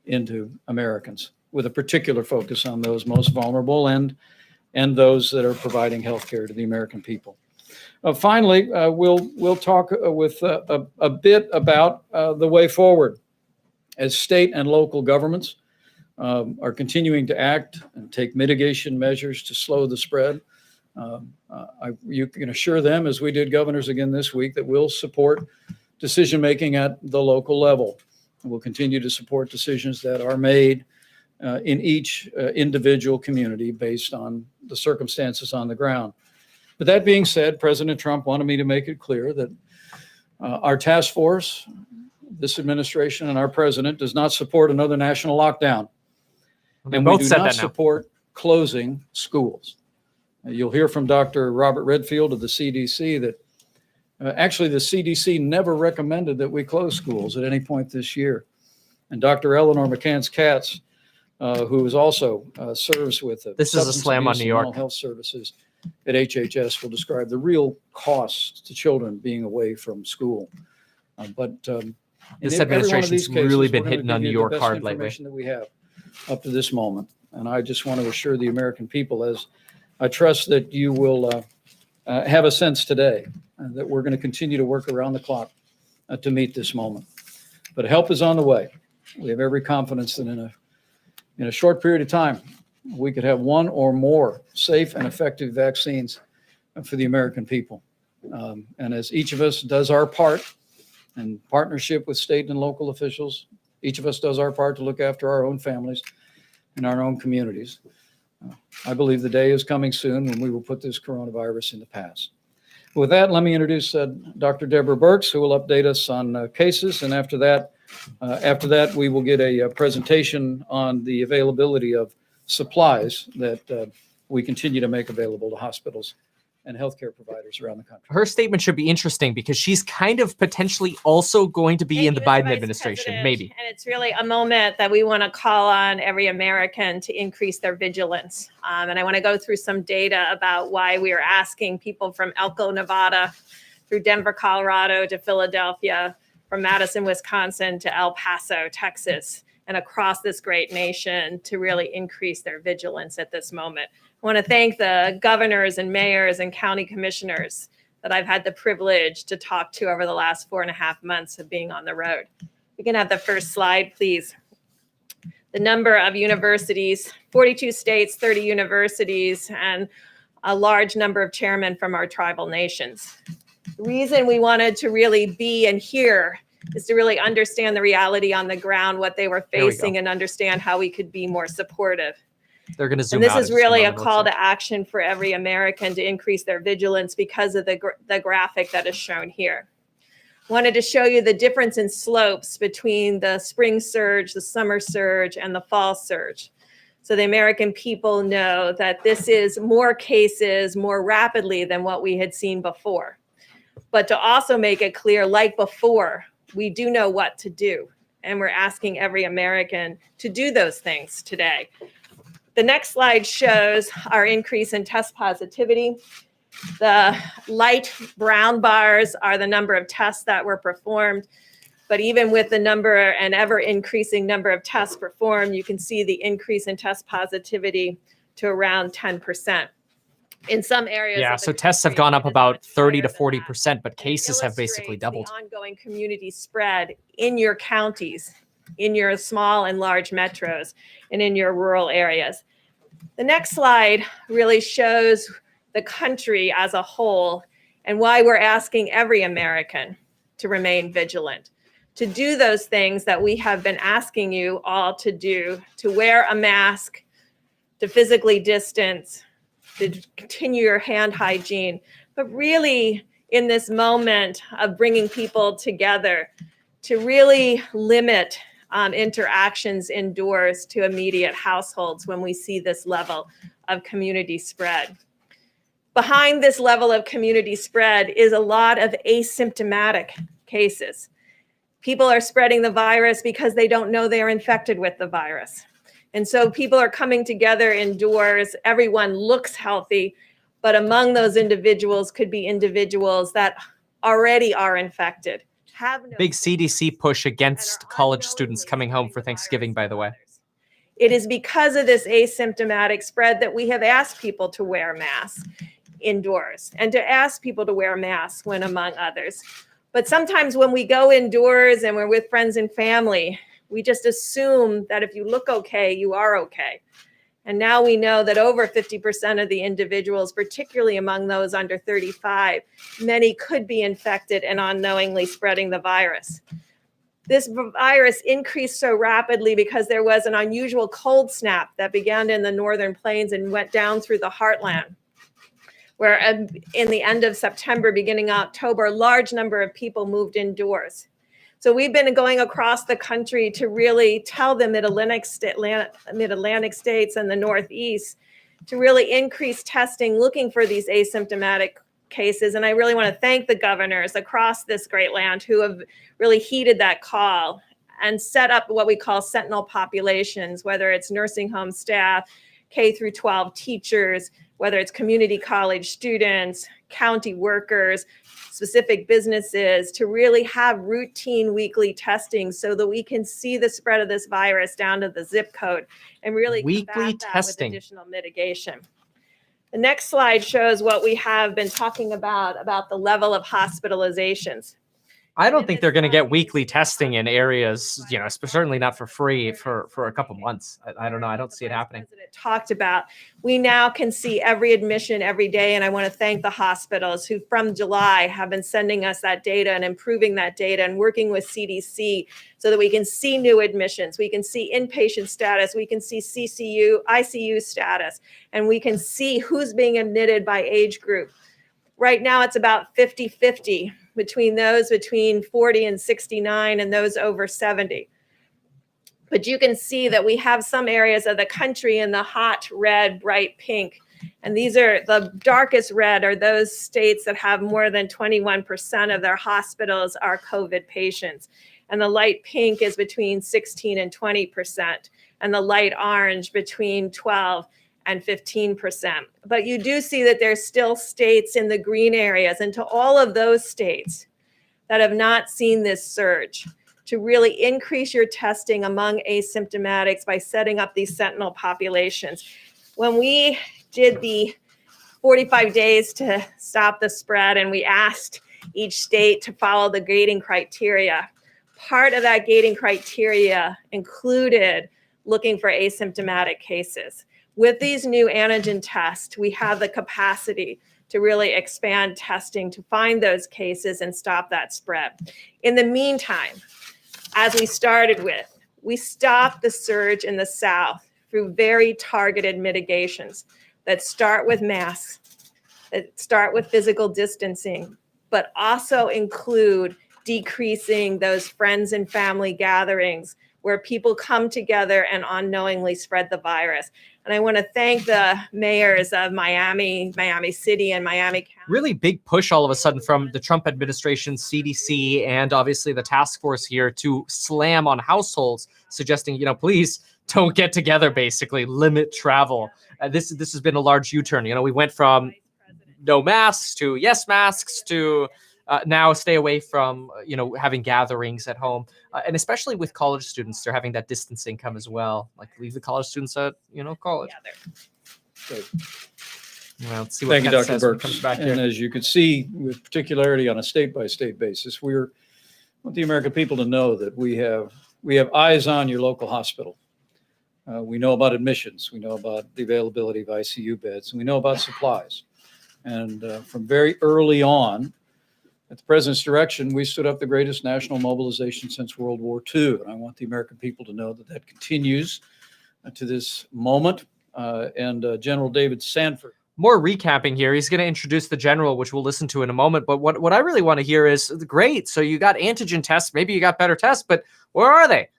into Americans, with a particular focus on those most vulnerable and those that are providing health care to the American people. Finally, we'll talk with a bit about the way forward as state and local governments are continuing to act and take mitigation measures to slow the spread. You can assure them, as we did governors again this week, that we'll support decision-making at the local level. We'll continue to support decisions that are made in each individual community based on the circumstances on the ground. But that being said, President Trump wanted me to make it clear that our task force, this administration, and our president does not support another national lockdown. And we do not support closing schools. You'll hear from Dr. Robert Redfield of the CDC that actually the CDC never recommended that we close schools at any point this year. And Dr. Eleanor McCants-Katz, who is also serves with the This is a slam on New York. Mental health services at HHS, will describe the real costs to children being away from school. This administration's really been hitting on New York hard lately. That we have up to this moment, and I just want to assure the American people, as I trust that you will have a sense today, that we're going to continue to work around the clock to meet this moment. But help is on the way. We have every confidence that in a short period of time, we could have one or more safe and effective vaccines for the American people. And as each of us does our part in partnership with state and local officials, each of us does our part to look after our own families and our own communities. I believe the day is coming soon when we will put this coronavirus in the past. With that, let me introduce Dr. Deborah Birx, who will update us on cases. And after that, we will get a presentation on the availability of supplies that we continue to make available to hospitals and healthcare providers around the country. Her statement should be interesting because she's kind of potentially also going to be in the Thank you, Mr. Biden Vice administration, President. maybe. And it's really a moment that we want to call on every American to increase their vigilance. And I want to go through some data about why we are asking people from Elko, Nevada, through Denver, Colorado, to Philadelphia, from Madison, Wisconsin, to El Paso, Texas, and across this great nation to really increase their vigilance at this moment. I want to thank the governors and mayors and county commissioners that I've had the privilege to talk to over the last 4.5 months of being on the road. We can have the first slide, please. The number of universities, 42 states, 30 universities, and a large number of chairmen from our tribal nations. The reason we wanted to really be and hear is to really understand the reality on the ground, what they were There we facing, go. and understand how we could be more supportive. They're going to zoom And this out is and really zoom a out, it call looks to action for every American to increase their vigilance because of the graphic that is shown here. Wanted to show you the difference in slopes between the spring surge, the summer surge, and the fall surge. So the American people know that this is more cases more rapidly than what we had seen before. But to also make it clear, like before, we do know what to do. And we're asking every American to do those things today. The next slide shows our increase in test positivity. The light brown bars are the number of tests that were performed. But even with the number and ever increasing number of tests performed, you can see the increase in test positivity to around 10%. In some areas, Yeah, of the so tests have country, gone up it is about much 30 to higher than that. 40%, but And it cases have basically illustrates doubled. the ongoing community spread in your counties, in your small and large metros, and in your rural areas. The next slide really shows the country as a whole and why we're asking every American to remain vigilant, to do those things that we have been asking you all to do, to wear a mask, to physically distance, to continue your hand hygiene, but really in this moment of bringing people together, to really limit interactions indoors to immediate households when we see this level of community spread. Behind this level of community spread is a lot of asymptomatic cases. People are spreading the virus because they don't know they're infected with the virus. And so people are coming together indoors. Everyone looks healthy, but among those individuals could be individuals that already are infected. Big CDC push against college students coming home for Thanksgiving, by the way. It is because of this asymptomatic spread that we have asked people to wear masks indoors and to ask people to wear masks when among others. But sometimes when we go indoors and we're with friends and family, we just assume that if you look okay, you are okay. And now we know that over 50% of the individuals, particularly among those under 35, many could be infected and unknowingly spreading the virus. This virus increased so rapidly because there was an unusual cold snap that began in the northern plains and went down through the heartland, where in the end of September, beginning October, a large number of people moved indoors. So we've been going across the country to really tell the mid-Atlantic states and the Northeast to really increase testing, looking for these asymptomatic cases. And I really want to thank the governors across this great land who have really heeded that call and set up what we call sentinel populations, whether it's nursing home staff, K through 12 teachers, whether it's community college students, county workers, specific businesses, to really have routine weekly testing so that we can see the spread of this virus down to the zip code and really Weekly combat that testing. with additional mitigation. The next slide shows what we have been talking about the level of hospitalizations. I don't think they're going to get weekly testing in areas, certainly not for free for a couple months. I don't know. I don't see it happening. President talked about, we now can see every admission every day. And I want to thank the hospitals who from July have been sending us that data and improving that data and working with CDC so that we can see new admissions. We can see inpatient status. We can see ICU status, and we can see who's being admitted by age group. Right now, it's about 50-50 between those between 40 and 69 and those over 70. But you can see that we have some areas of the country in the hot red, bright pink And these are the darkest red are those states that have more than 21% of their hospitals are COVID patients. And the light pink is between 16 and 20%, and the light orange between 12 and 15%. But you do see that there's still states in the green areas, and to all of those states that have not seen this surge, to really increase your testing among asymptomatics by setting up these sentinel populations. When we did the 45 days to stop the spread and we asked each state to follow the gating criteria, part of that gating criteria included looking for asymptomatic cases. With these new antigen tests, we have the capacity to really expand testing to find those cases and stop that spread. In the meantime, as we started with, we stopped the surge in the South through very targeted mitigations that start with masks, that start with physical distancing, but also include decreasing those friends and family gatherings where people come together and unknowingly spread the virus. And I want to thank the mayors of Miami, Miami City, and Miami County. Really big push all of a sudden from the Trump administration, CDC, and obviously the task force here to slam on households, suggesting, please don't get together, basically limit travel. This has been a large U-turn. We went from no masks to yes masks to now stay away from, having gatherings at home. And especially with college students, they're having that distancing come as well. Like leave the college students at, college. Great. Well, let's see what Thank you, Ken Dr. says when it Burks. comes back And here. as you can see, with particularity on a state-by-state basis, we want the American people to know that we have eyes on your local hospital. We know about admissions. We know about the availability of ICU beds. And we know about supplies. And from very early on, at the president's direction, we stood up the greatest national mobilization since World War II. And I want the American people to know that continues to this moment. General David Sanford. More recapping here. He's going to introduce the general, which we'll listen to in a moment. But what I really want to hear is, great, so you got antigen tests. Maybe you got better tests, but where are they?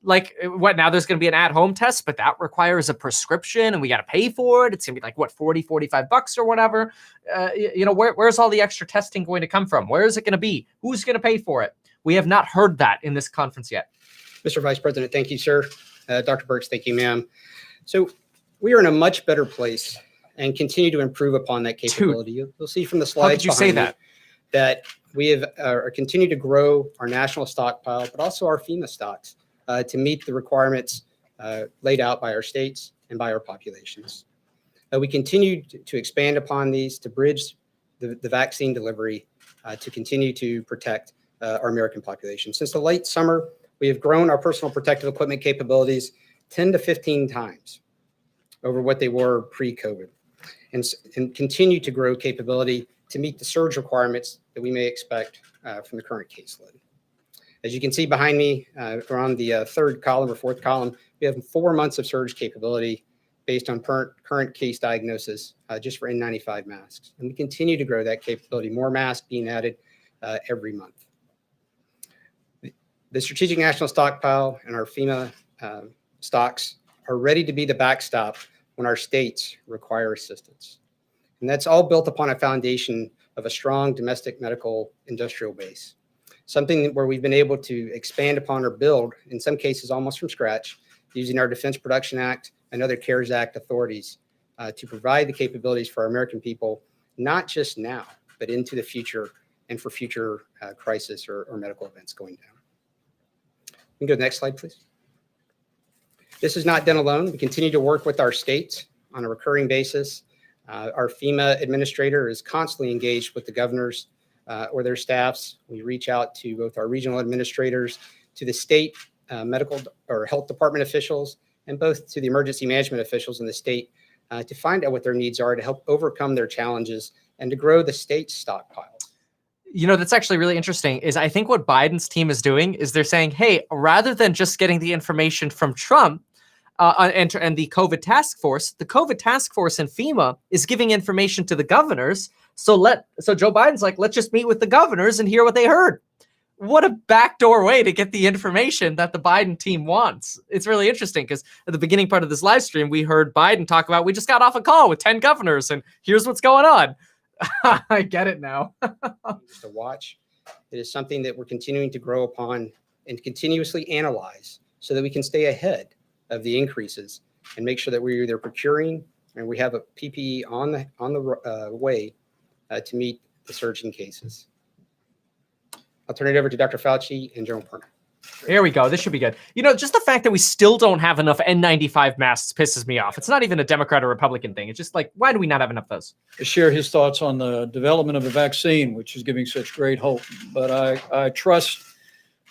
Like, what, now there's going to be an at-home test, but that requires a prescription and we got to pay for it. It's going to be like, what, $40, $45 or whatever. Where's all the extra testing going to come from? Where is it going to be? Who's going to pay for it? We have not heard that in this conference yet. Mr. Vice President, thank you, sir. Dr. Burks, thank you, ma'am. So we are in a much better place and continue to improve upon that capability. You'll see from the slides. How did you say that? That we have continued to grow our national stockpile, but also our FEMA stocks to meet the requirements laid out by our states and by our populations. We continue to expand upon these to bridge the vaccine delivery to continue to protect our American population. Since the late summer, we have grown our personal protective equipment capabilities 10 to 15 times over what they were pre-COVID, and continue to grow capability to meet the surge requirements that we may expect from the current caseload. As you can see behind me, around the third column or fourth column, we have 4 months of surge capability based on current case diagnosis just for N95 masks. And we continue to grow that capability, more masks being added every month. The Strategic National Stockpile and our FEMA stocks are ready to be the backstop when our states require assistance. And that's all built upon a foundation of a strong domestic medical industrial base. Something where we've been able to expand upon or build, in some cases almost from scratch, using our Defense Production Act and other CARES Act authorities to provide the capabilities for our American people, not just now, but into the future and for future crisis or medical events going down. We can go to the next slide, please. This is not done alone. We continue to work with our states on a recurring basis. Our FEMA administrator is constantly engaged with the governors or their staffs. We reach out to both our regional administrators, to the state medical or health department officials, and both to the emergency management officials in the state to find out what their needs are to help overcome their challenges and to grow the state's stockpile. That's actually really interesting is I think what Biden's team is doing is they're saying, hey, rather than just getting the information from Trump and the COVID task force and FEMA is giving information to the governors. So Joe Biden's like, let's just meet with the governors and hear what they heard. what a backdoor way to get the information that the Biden team wants. It's really interesting because at the beginning part of this live stream, we heard Biden talk about, we just got off a call with 10 governors and here's what's going on. I get it now. Just to watch. It is something that we're continuing to grow upon and continuously analyze so that we can stay ahead of the increases and make sure that we're either procuring and we have a PPE on the way to meet the surging cases. I'll turn it over to Dr. Fauci and General Perna. Here we go. This should be good. You know, just the fact that we still don't have enough N95 masks pisses me off. It's not even a Democrat or Republican thing. It's just like, why do we not have enough of those? To share his thoughts on the development of a vaccine, which is giving such great hope. But I trust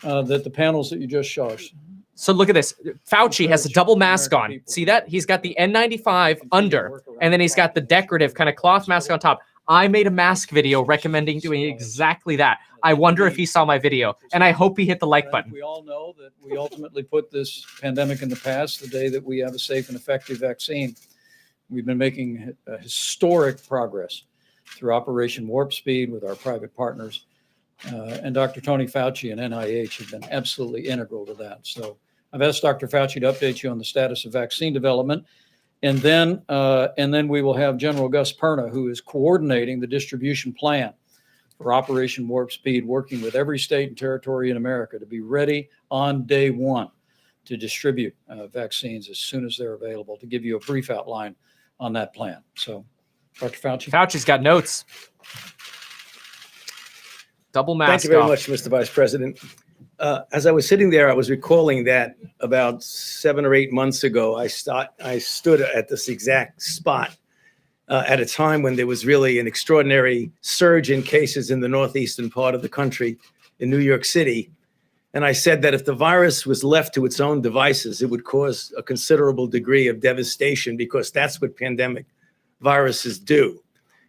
that the panels that you just showed us. So look at this. Fauci has a double mask on. See that? He's got the N95 under, and then he's got the decorative kind of cloth mask on top. I made a mask video recommending doing exactly that. I wonder if he saw my video, and I hope he hit the like button. We all know that we ultimately put this pandemic in the past the day that we have a safe and effective vaccine. We've been making historic progress through Operation Warp Speed with our private partners. And Dr. Tony Fauci and NIH have been absolutely integral to that. So I've asked Dr. Fauci to update you on the status of vaccine development. And then we will have General Gus Perna, who is coordinating the distribution plan for Operation Warp Speed, working with every state and territory in America to be ready on day one to distribute vaccines as soon as they're available, to give you a brief outline on that plan. So, Dr. Fauci. Fauci's got notes. Double mask. Thank you very off. much, Mr. Vice President. As I was sitting there, I was recalling that about 7 or 8 months ago, I stood at this exact spot at a time when there was really an extraordinary surge in cases in the northeastern part of the country in New York City. And I said that if the virus was left to its own devices, it would cause a considerable degree of devastation, because that's what pandemic viruses do.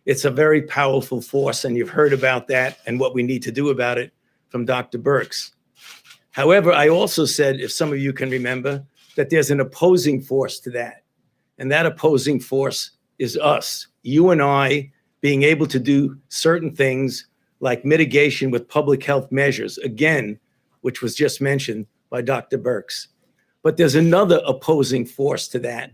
It's a very powerful force, and you've heard about that and what we need to do about it from Dr. Birx. However, I also said, if some of you can remember, that there's an opposing force to that. And that opposing force is us, you and I, being able to do certain things like mitigation with public health measures, again, which was just mentioned by Dr. Birx. But there's another opposing force to that,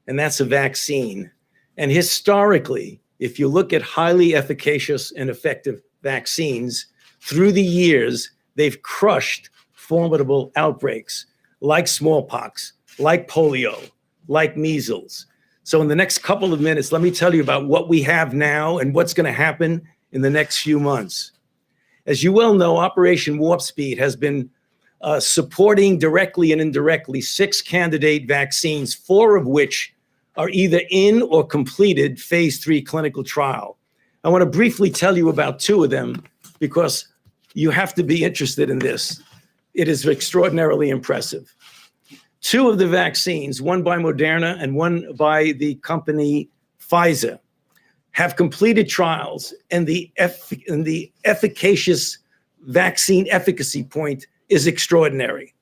and that's a vaccine. And historically, if you look at highly efficacious and effective vaccines, through the years, they've crushed formidable outbreaks like smallpox, like polio, like measles. So in the next couple of minutes, let me tell you about what we have now and what's going to happen in the next few months. As you well know, Operation Warp Speed has been supporting directly and indirectly 6 candidate vaccines, 4 of which are either in or completed phase 3 clinical trial. I want to briefly tell you about 2 of them because you have to be interested in this. It is extraordinarily impressive. 2 of the vaccines, one by Moderna and one by the company Pfizer, have completed trials, and the efficacious vaccine efficacy point is extraordinary.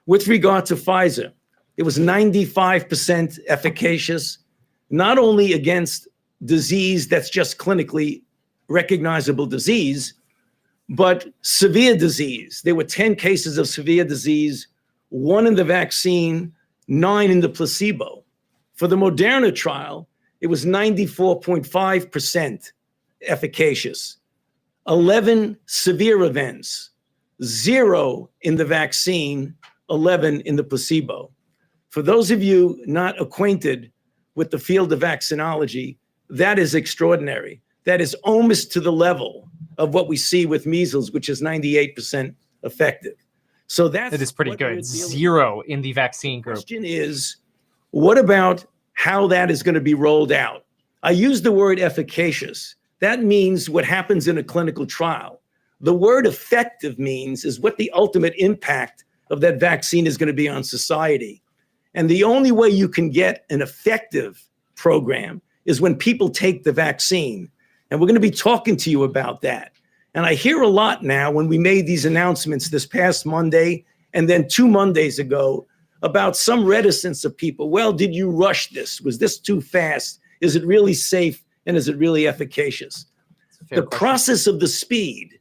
With regard to Pfizer, it was 95% efficacious, not only against disease that's just clinically recognizable disease, but severe disease. There were 10 cases of severe disease, 1 in the vaccine, 9 in the placebo. For the Moderna trial, it was 94.5% efficacious, 11 severe events, 0 in the vaccine, 11 in the placebo. For those of you not acquainted with the field of vaccinology, that is extraordinary. That is almost to the level of what we see with measles, which is 98% effective. So that is pretty good. 0 in the vaccine group. The question is, what about how that is going to be rolled out? I use the word efficacious. That means what happens in a clinical trial. The word effective means is what the ultimate impact of that vaccine is going to be on society. And the only way you can get an effective program is when people take the vaccine. And we're going to be talking to you about that. And I hear a lot now when we made these announcements this past Monday and then 2 Mondays ago about some reticence of people. Well, did you rush this? Was this too fast? Is it really safe? And is it really efficacious? The process of the speed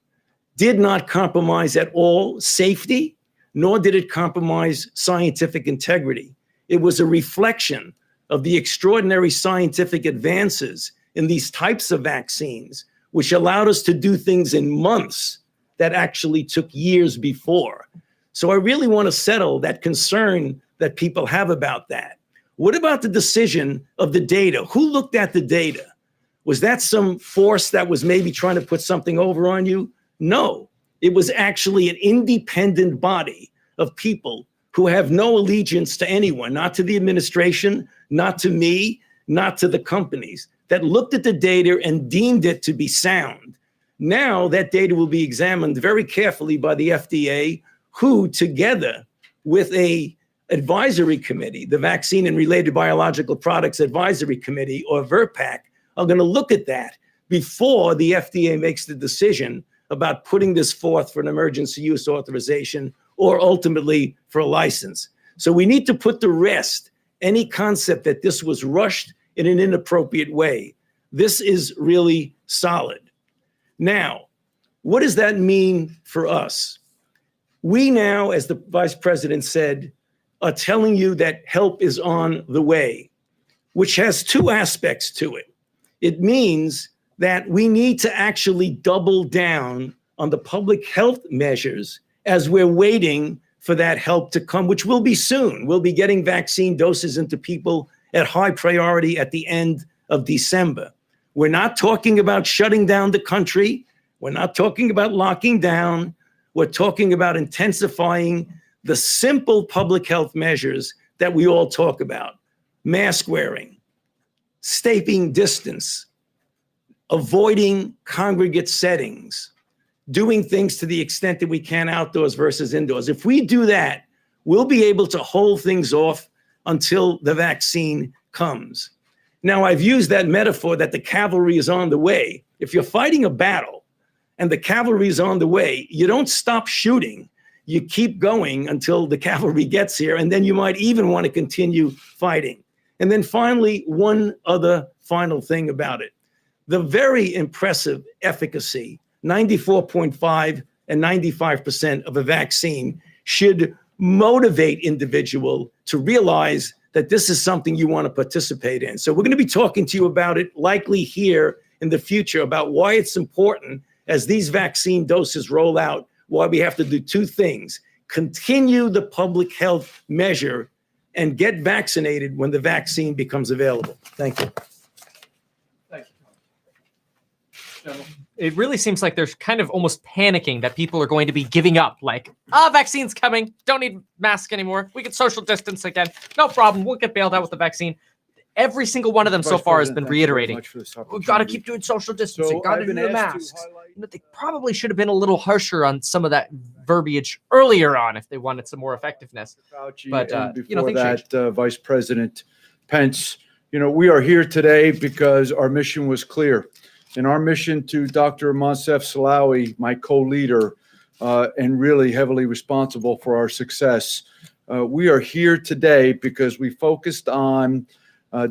did not compromise at all safety, nor did it compromise scientific integrity. It was a reflection of the extraordinary scientific advances in these types of vaccines, which allowed us to do things in months that actually took years before. So I really want to settle that concern that people have about that. What about the decision of the data? Who looked at the data? Was that some force that was maybe trying to put something over on you? No, it was actually an independent body of people who have no allegiance to anyone, not to the administration, not to me, not to the companies, that looked at the data and deemed it to be sound. Now that data will be examined very carefully by the FDA, who together with a advisory committee, the Vaccine and Related Biological Products Advisory Committee, or VRBPAC, are going to look at that before the FDA makes the decision about putting this forth for an emergency use authorization or ultimately for a license. So we need to put to rest any concept that this was rushed in an inappropriate way. This is really solid. Now, what does that mean for us? We now, as the Vice President said, are telling you that help is on the way, which has two aspects to it. It means that we need to actually double down on the public health measures as we're waiting for that help to come, which will be soon. We'll be getting vaccine doses into people at high priority at the end of December. We're not talking about shutting down the country. We're not talking about locking down. We're talking about intensifying the simple public health measures that we all talk about. Mask wearing, staying distance, avoiding congregate settings, doing things to the extent that we can outdoors versus indoors. If we do that, we'll be able to hold things off until the vaccine comes. Now, I've used that metaphor that the cavalry is on the way. If you're fighting a battle and the cavalry is on the way, you don't stop shooting. You keep going until the cavalry gets here, and then you might even want to continue fighting. And then finally, one other final thing about it. The very impressive efficacy, 94.5 and 95% of a vaccine, should motivate individual to realize that this is something you want to participate in. So we're going to be talking to you about it likely here in the future about why it's important as these vaccine doses roll out, why we have to do two things: continue the public health measure and get vaccinated when the vaccine becomes available. Thank you. Thank you. It really seems like there's kind of almost panicking that people are going to be giving up. Like, vaccine's coming. Don't need masks anymore. We can social distance again. No problem. We'll get bailed out with the vaccine. Every single one of them so far has been reiterating, we've got to keep doing social distancing, got to do the masks. They probably should have been a little harsher on some of that verbiage earlier on if they wanted some more effectiveness. But, before that, Vice President Pence, we are here today because our mission was clear. And our mission to Dr. Moncef Slaoui, my co-leader, and really heavily responsible for our success, we are here today because we focused on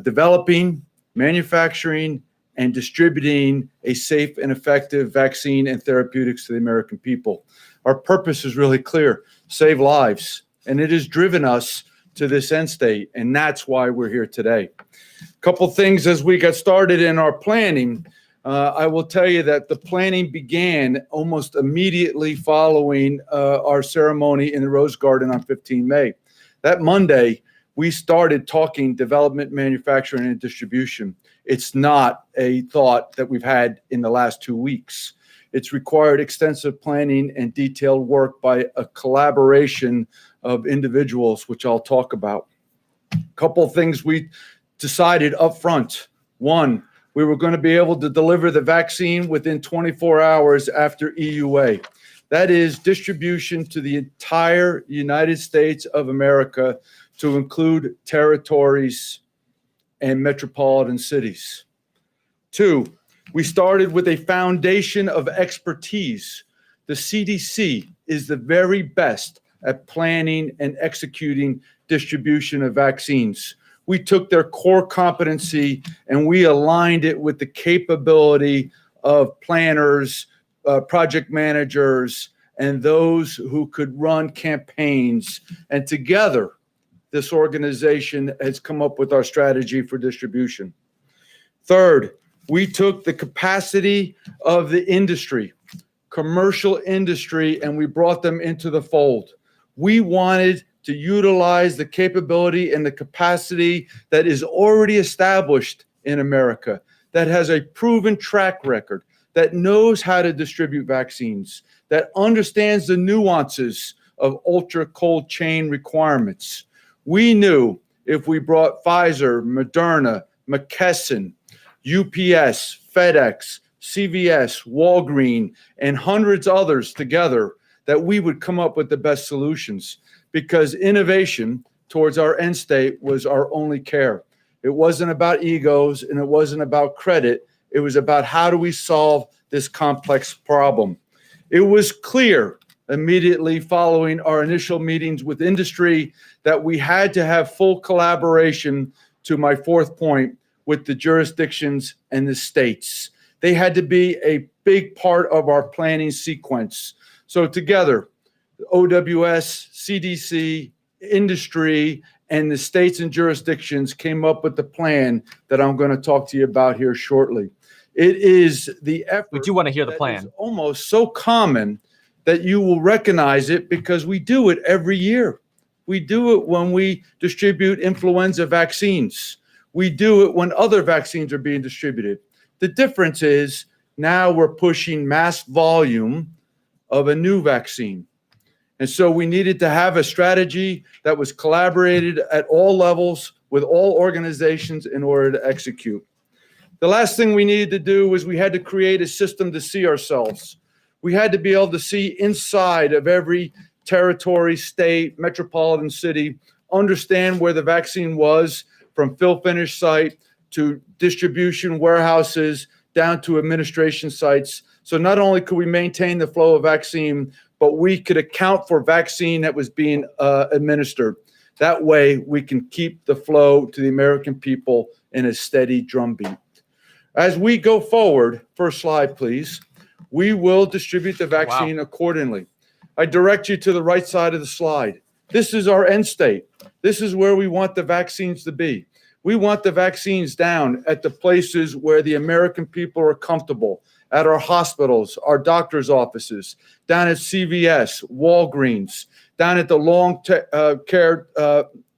developing, manufacturing, and distributing a safe and effective vaccine and therapeutics to the American people. Our purpose is really clear: save lives. And it has driven us to this end state, and that's why we're here today. A couple things as we got started in our planning. I will tell you that the planning began almost immediately following our ceremony in the Rose Garden on 15 May. That Monday, we started talking development, manufacturing, and distribution. It's not a thought that we've had in the last 2 weeks. It's required extensive planning and detailed work by a collaboration of individuals, which I'll talk about. A couple of things we decided up front. One, we were going to be able to deliver the vaccine within 24 hours after EUA. That is distribution to the entire United States of America, to include territories and metropolitan cities. Two, we started with a foundation of expertise. The CDC is the very best at planning and executing distribution of vaccines. We took their core competency and we aligned it with the capability of planners project managers, and those who could run campaigns. And together, this organization has come up with our strategy for distribution. Third, we took the capacity of the industry, commercial industry, and we brought them into the fold. We wanted to utilize the capability and the capacity that is already established in America, that has a proven track record, that knows how to distribute vaccines, that understands the nuances of ultra cold chain requirements. We knew if we brought Pfizer, Moderna, McKesson, UPS, FedEx, CVS, Walgreens, and hundreds others together, that we would come up with the best solutions, because innovation towards our end state was our only care. It wasn't about egos and it wasn't about credit. It was about how do we solve this complex problem. It was clear immediately following our initial meetings with industry that we had to have full collaboration, to my fourth point, with the jurisdictions and the states. They had to be a big part of our planning sequence. So together, OWS, CDC, industry, and the states and jurisdictions came up with the plan that I'm going to talk to you about here shortly. It is the effort. We do want to hear the that plan. is almost so common that you will recognize it, because we do it every year. We do it when we distribute influenza vaccines. We do it when other vaccines are being distributed. The difference is now we're pushing mass volume of a new vaccine. And so we needed to have a strategy that was collaborated at all levels with all organizations in order to execute. The last thing we needed to do was we had to create a system to see ourselves. We had to be able to see inside of every territory, state, metropolitan city, understand where the vaccine was from fill finish site to distribution warehouses down to administration sites. So not only could we maintain the flow of vaccine, but we could account for vaccine that was being administered. That way we can keep the flow to the American people in a steady drumbeat. As we go forward, first slide, please, we will distribute the vaccine accordingly. I direct you to the right side of the slide. This is our end state. This is where we want the vaccines to be. We want the vaccines down at the places where the American people are comfortable, at our hospitals, our doctors' offices, down at CVS, Walgreens, down at the long-care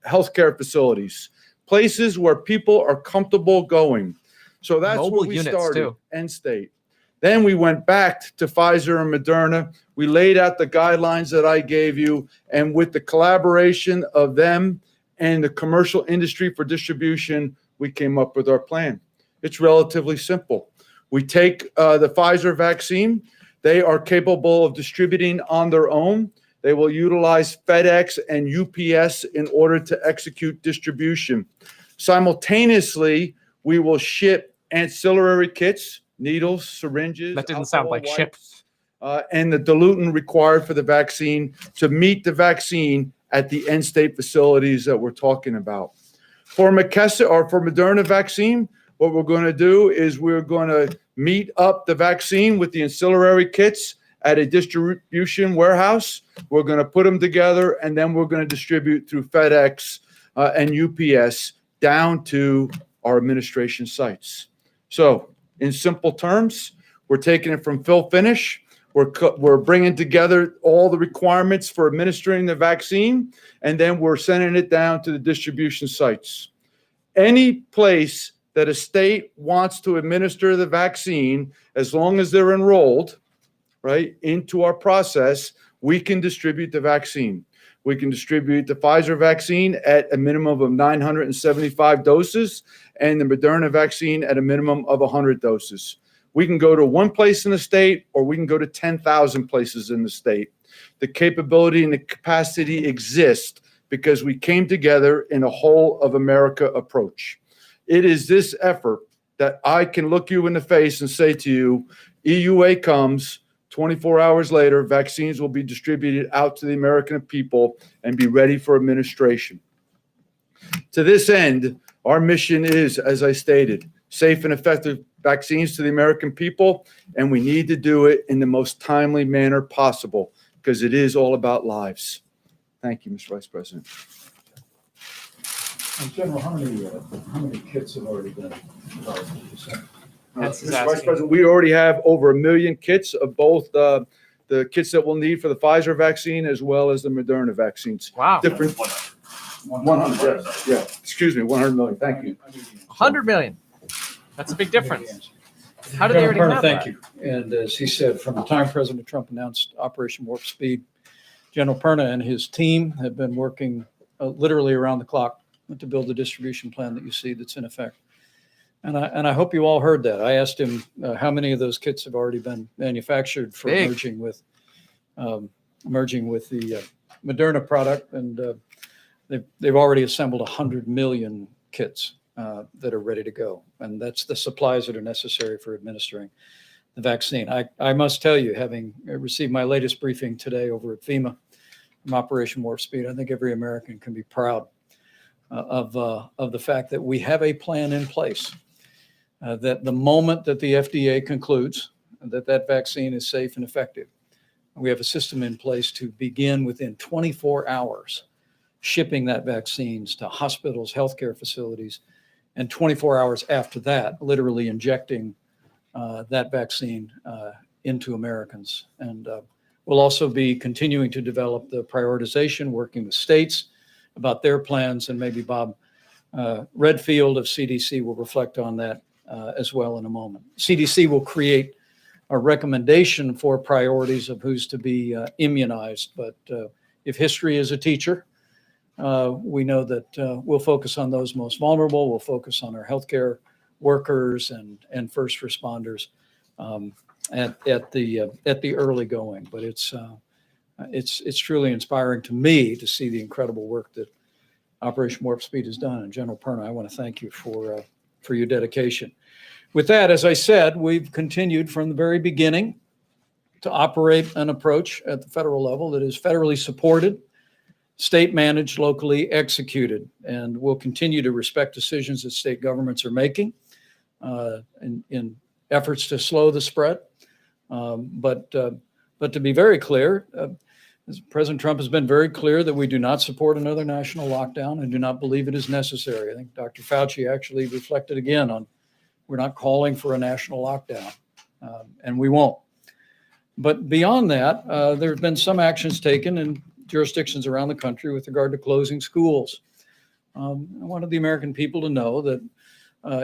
healthcare facilities, places where people are comfortable going. So that's Mobile where we units, started, too. end state. Then we went back to Pfizer and Moderna. We laid out the guidelines that I gave you, and with the collaboration of them and the commercial industry for distribution, we came up with our plan. It's relatively simple. We take the Pfizer vaccine. They are capable of distributing on their own. They will utilize FedEx and UPS in order to execute distribution. Simultaneously, we will ship ancillary kits, needles, syringes. That didn't sound like alcohol ship. wipes, and the diluent required for the vaccine to meet the vaccine at the end state facilities that we're talking about. For McKesson or for Moderna vaccine, what we're going to do is we're going to meet up the vaccine with the ancillary kits at a distribution warehouse. We're going to put them together, and then we're going to distribute through FedEx and UPS down to our administration sites. So in simple terms, we're taking it from fill finish. We're bringing together all the requirements for administering the vaccine, and then we're sending it down to the distribution sites. Any place that a state wants to administer the vaccine, as long as they're enrolled, right, into our process, we can distribute the vaccine. We can distribute the Pfizer vaccine at a minimum of 975 doses and the Moderna vaccine at a minimum of 100 doses. We can go to one place in the state, or we can go to 10,000 places in the state. The capability and the capacity exist because we came together in a whole of America approach. It is this effort that I can look you in the face and say to you, EUA comes, 24 hours later, vaccines will be distributed out to the American people and be ready for administration. To this end, our mission is, as I stated, safe and effective vaccines to the American people, and we need to do it in the most timely manner possible because it is all about lives. Thank you, Mr. Vice President. General, how many kits have already been developed? Mr. Vice President, we already have over 1 million kits of both the kits that we'll need for the Pfizer vaccine as well as the Moderna vaccines. Wow. Different. 100, yes. Yeah, excuse me, 100 million. Thank you. 100 million. That's a big difference. How did they already Colonel have Perna, that? thank you. And as he said, from the time President Trump announced Operation Warp Speed, General Perna and his team have been working literally around the clock to build the distribution plan that you see that's in effect. And I hope you all heard that. I asked him how many of those kits have already been manufactured for Big. merging with the Moderna product, and they've already assembled 100 million kits that are ready to go, and that's the supplies that are necessary for administering the vaccine. I must tell you, having received my latest briefing today over at FEMA from Operation Warp Speed, I think every American can be proud of the fact that we have a plan in place. That the moment that the FDA concludes that vaccine is safe and effective, we have a system in place to begin within 24 hours shipping that vaccines to hospitals, healthcare facilities, and 24 hours after that, literally injecting that vaccine into Americans. And we'll also be continuing to develop the prioritization, working with states about their plans, and maybe Bob Redfield of CDC will reflect on that as well in a moment. CDC will create a recommendation for priorities of who's to be immunized, but if history is a teacher, we know that we'll focus on those most vulnerable. We'll focus on our healthcare workers and first responders at the early going. But it's truly inspiring to me to see the incredible work that Operation Warp Speed has done. And General Perna, I want to thank you for your dedication. With that, as I said, we've continued from the very beginning to operate an approach at the federal level that is federally supported, state managed, locally executed, and we'll continue to respect decisions that state governments are making in efforts to slow the spread. But to be very clear, President Trump has been very clear that we do not support another national lockdown and do not believe it is necessary. I think Dr. Fauci actually reflected again on we're not calling for a national lockdown, and we won't. But beyond that, there have been some actions taken in jurisdictions around the country with regard to closing schools. I wanted the American people to know that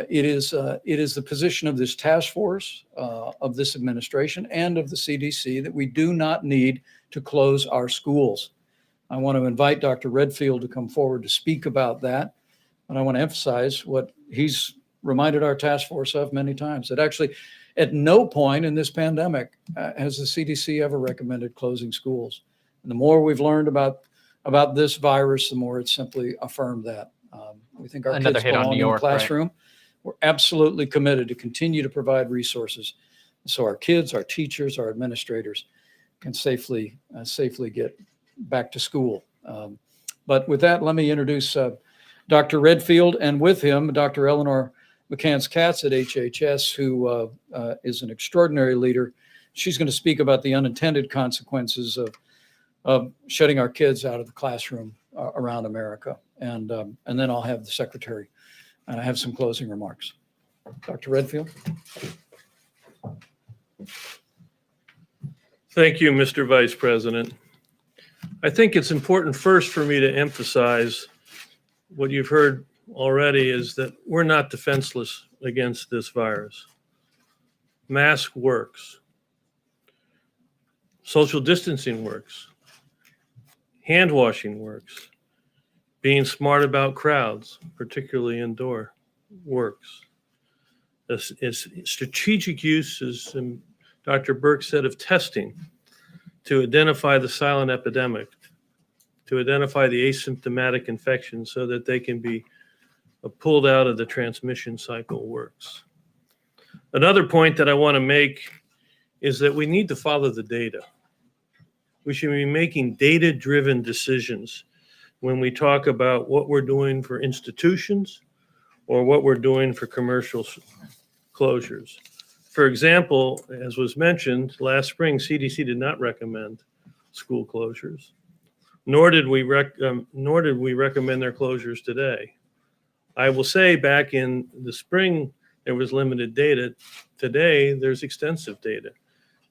it is the position of this task force, of this administration, and of the CDC that we do not need to close our schools. I want to invite Dr. Redfield to come forward to speak about that, and I want to emphasize what he's reminded our task force of many times, that actually at no point in this pandemic has the CDC ever recommended closing schools. And the more we've learned about this virus, the more it's simply affirmed that. We think our Another kids hit on belong New in the York, classroom. Right? We're absolutely committed to continue to provide resources so our kids, our teachers, our administrators can safely get back to school. But with that, let me introduce Dr. Redfield, and with him, Dr. Eleanor McCants-Katz at HHS, who is an extraordinary leader. She's going to speak about the unintended consequences of shutting our kids out of the classroom around America. And then I'll have the secretary have some closing remarks. Dr. Redfield. Thank you, Mr. Vice President. I think it's important first for me to emphasize what you've heard already is that we're not defenseless against this virus. Mask works. Social distancing works. Hand washing works. Being smart about crowds, particularly indoor, works. It's strategic use, as Dr. Burke said, of testing to identify the silent epidemic, to identify the asymptomatic infection so that they can be pulled out of the transmission cycle works. Another point that I want to make is that we need to follow the data. We should be making data-driven decisions when we talk about what we're doing for institutions or what we're doing for commercial closures. For example, as was mentioned last spring, CDC did not recommend school closures, nor did we recommend their closures today. I will say back in the spring, there was limited data. Today, there's extensive data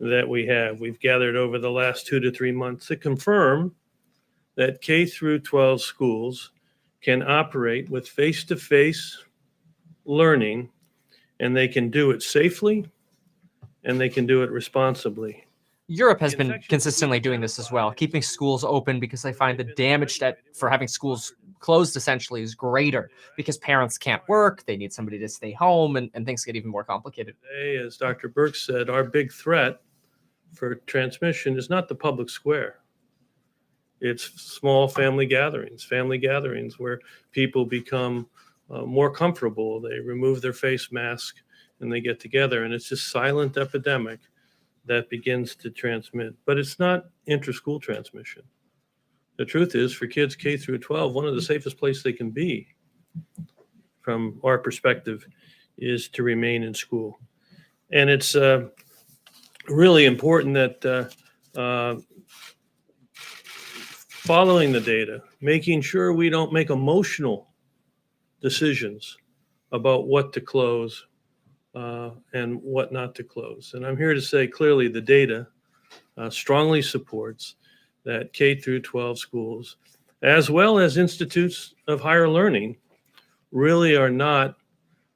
that we've gathered over the last 2 to 3 months to confirm that K through 12 schools can operate with face-to-face learning, and they can do it safely and they can do it responsibly. Europe has been consistently doing this as well, keeping schools open because they find the damage for having schools closed essentially is greater because parents can't work, they need somebody to stay home, and things get even more complicated. Today, as Dr. Burke said, our big threat for transmission is not the public square. It's small family gatherings where people become more comfortable. They remove their face mask and they get together, and it's this silent epidemic that begins to transmit. But it's not inter-school transmission. The truth is, for kids K through 12, one of the safest places they can be, from our perspective, is to remain in school. And it's really important that following the data, making sure we don't make emotional decisions about what to close and what not to close. And I'm here to say clearly the data strongly supports that K through 12 schools, as well as institutes of higher learning, really are not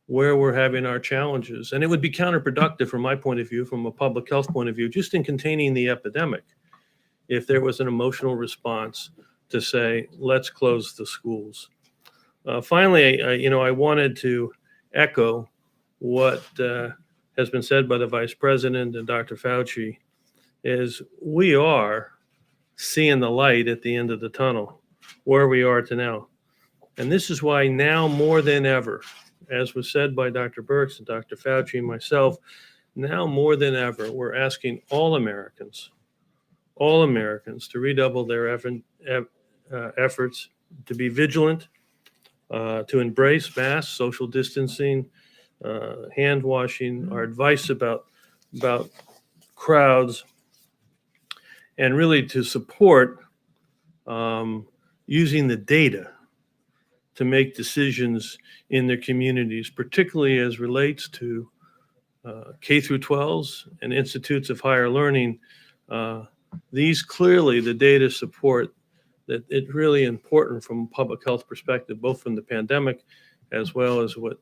where we're having our challenges. And it would be counterproductive from my point of view, from a public health point of view, just in containing the epidemic, if there was an emotional response to say, let's close the schools. Finally, I wanted to echo what has been said by the Vice President and Dr. Fauci, is we are seeing the light at the end of the tunnel, where we are to now. And this is why now more than ever, as was said by Dr. Birx and Dr. Fauci and myself, now more than ever, we're asking all Americans to redouble their efforts to be vigilant, to embrace masks, social distancing, hand washing, our advice about crowds, and really to support using the data to make decisions in their communities, particularly as relates to K through 12s and institutes of higher learning. These clearly, the data support that it's really important from a public health perspective, both from the pandemic as well as what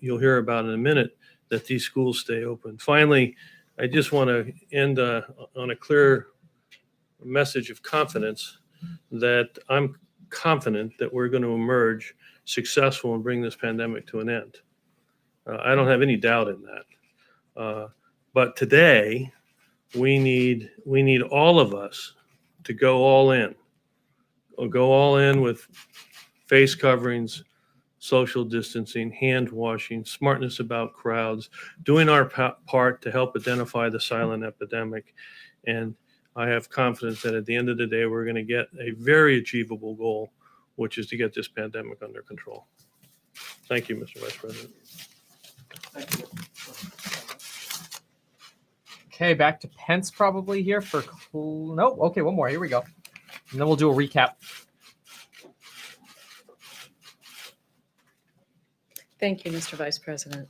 you'll hear about in a minute, that these schools stay open. Finally, I just want to end on a clear message of confidence that I'm confident that we're going to emerge successful and bring this pandemic to an end. I don't have any doubt in that. But today, we need all of us to go all in. We'll go all in with face coverings, social distancing, hand washing, smartness about crowds, doing our part to help identify the silent epidemic. And I have confidence that at the end of the day, we're going to get a very achievable goal, which is to get this pandemic under control. Thank you, Mr. Vice President. Thank you. Okay, back to Pence probably here for, no, okay, one more, here we go. And then we'll do a recap. Thank you, Mr. Vice President.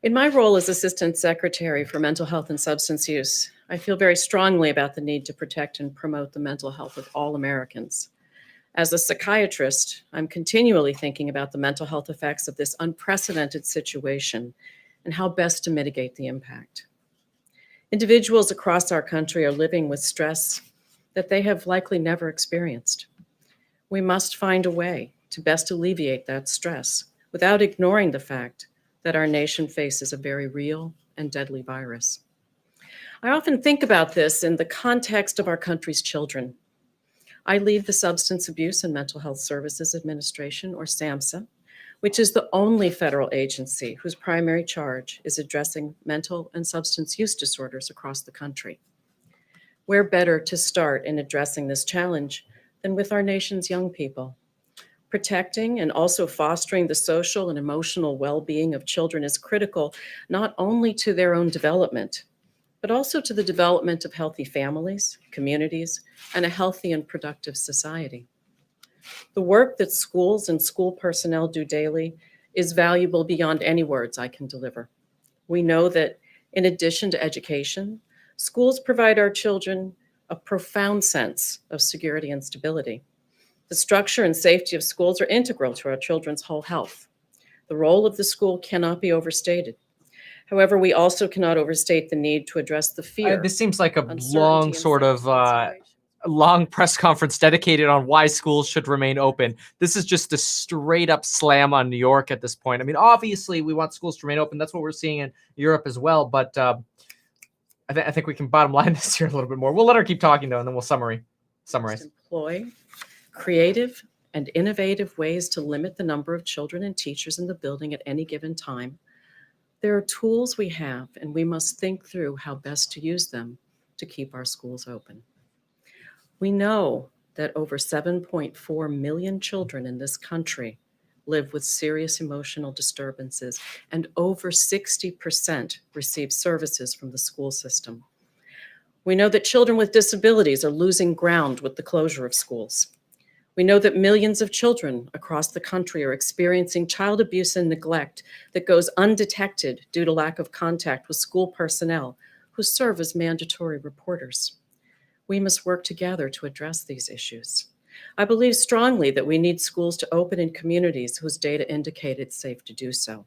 In my role as Assistant Secretary for Mental Health and Substance Use, I feel very strongly about the need to protect and promote the mental health of all Americans. As a psychiatrist, I'm continually thinking about the mental health effects of this unprecedented situation and how best to mitigate the impact. Individuals across our country are living with stress that they have likely never experienced. We must find a way to best alleviate that stress without ignoring the fact that our nation faces a very real and deadly virus. I often think about this in the context of our country's children. I lead the Substance Abuse and Mental Health Services Administration, or SAMHSA, which is the only federal agency whose primary charge is addressing mental and substance use disorders across the country. Where better to start in addressing this challenge than with our nation's young people? Protecting and also fostering the social and emotional well-being of children is critical not only to their own development, but also to the development of healthy families, communities, and a healthy and productive society. The work that schools and school personnel do daily is valuable beyond any words I can deliver. We know that in addition to education, schools provide our children a profound sense of security and stability. The structure and safety of schools are integral to our children's whole health. The role of the school cannot be overstated. However, we also cannot overstate the need to address the fear. This seems like a uncertainty, long and sort of considerations. long press conference dedicated on why schools should remain open. This is just a straight up slam on New York at this point. I mean, obviously we want schools to remain open. That's what we're seeing in Europe as well. But I think we can bottom line this here a little bit more. We'll let her keep talking though, and then we'll summarize. Employ creative and innovative ways to limit the number of children and teachers in the building at any given time. There are tools we have, and we must think through how best to use them to keep our schools open. We know that over 7.4 million children in this country live with serious emotional disturbances, and over 60% receive services from the school system. We know that children with disabilities are losing ground with the closure of schools. We know that millions of children across the country are experiencing child abuse and neglect that goes undetected due to lack of contact with school personnel who serve as mandatory reporters. We must work together to address these issues. I believe strongly that we need schools to open in communities whose data indicate it's safe to do so.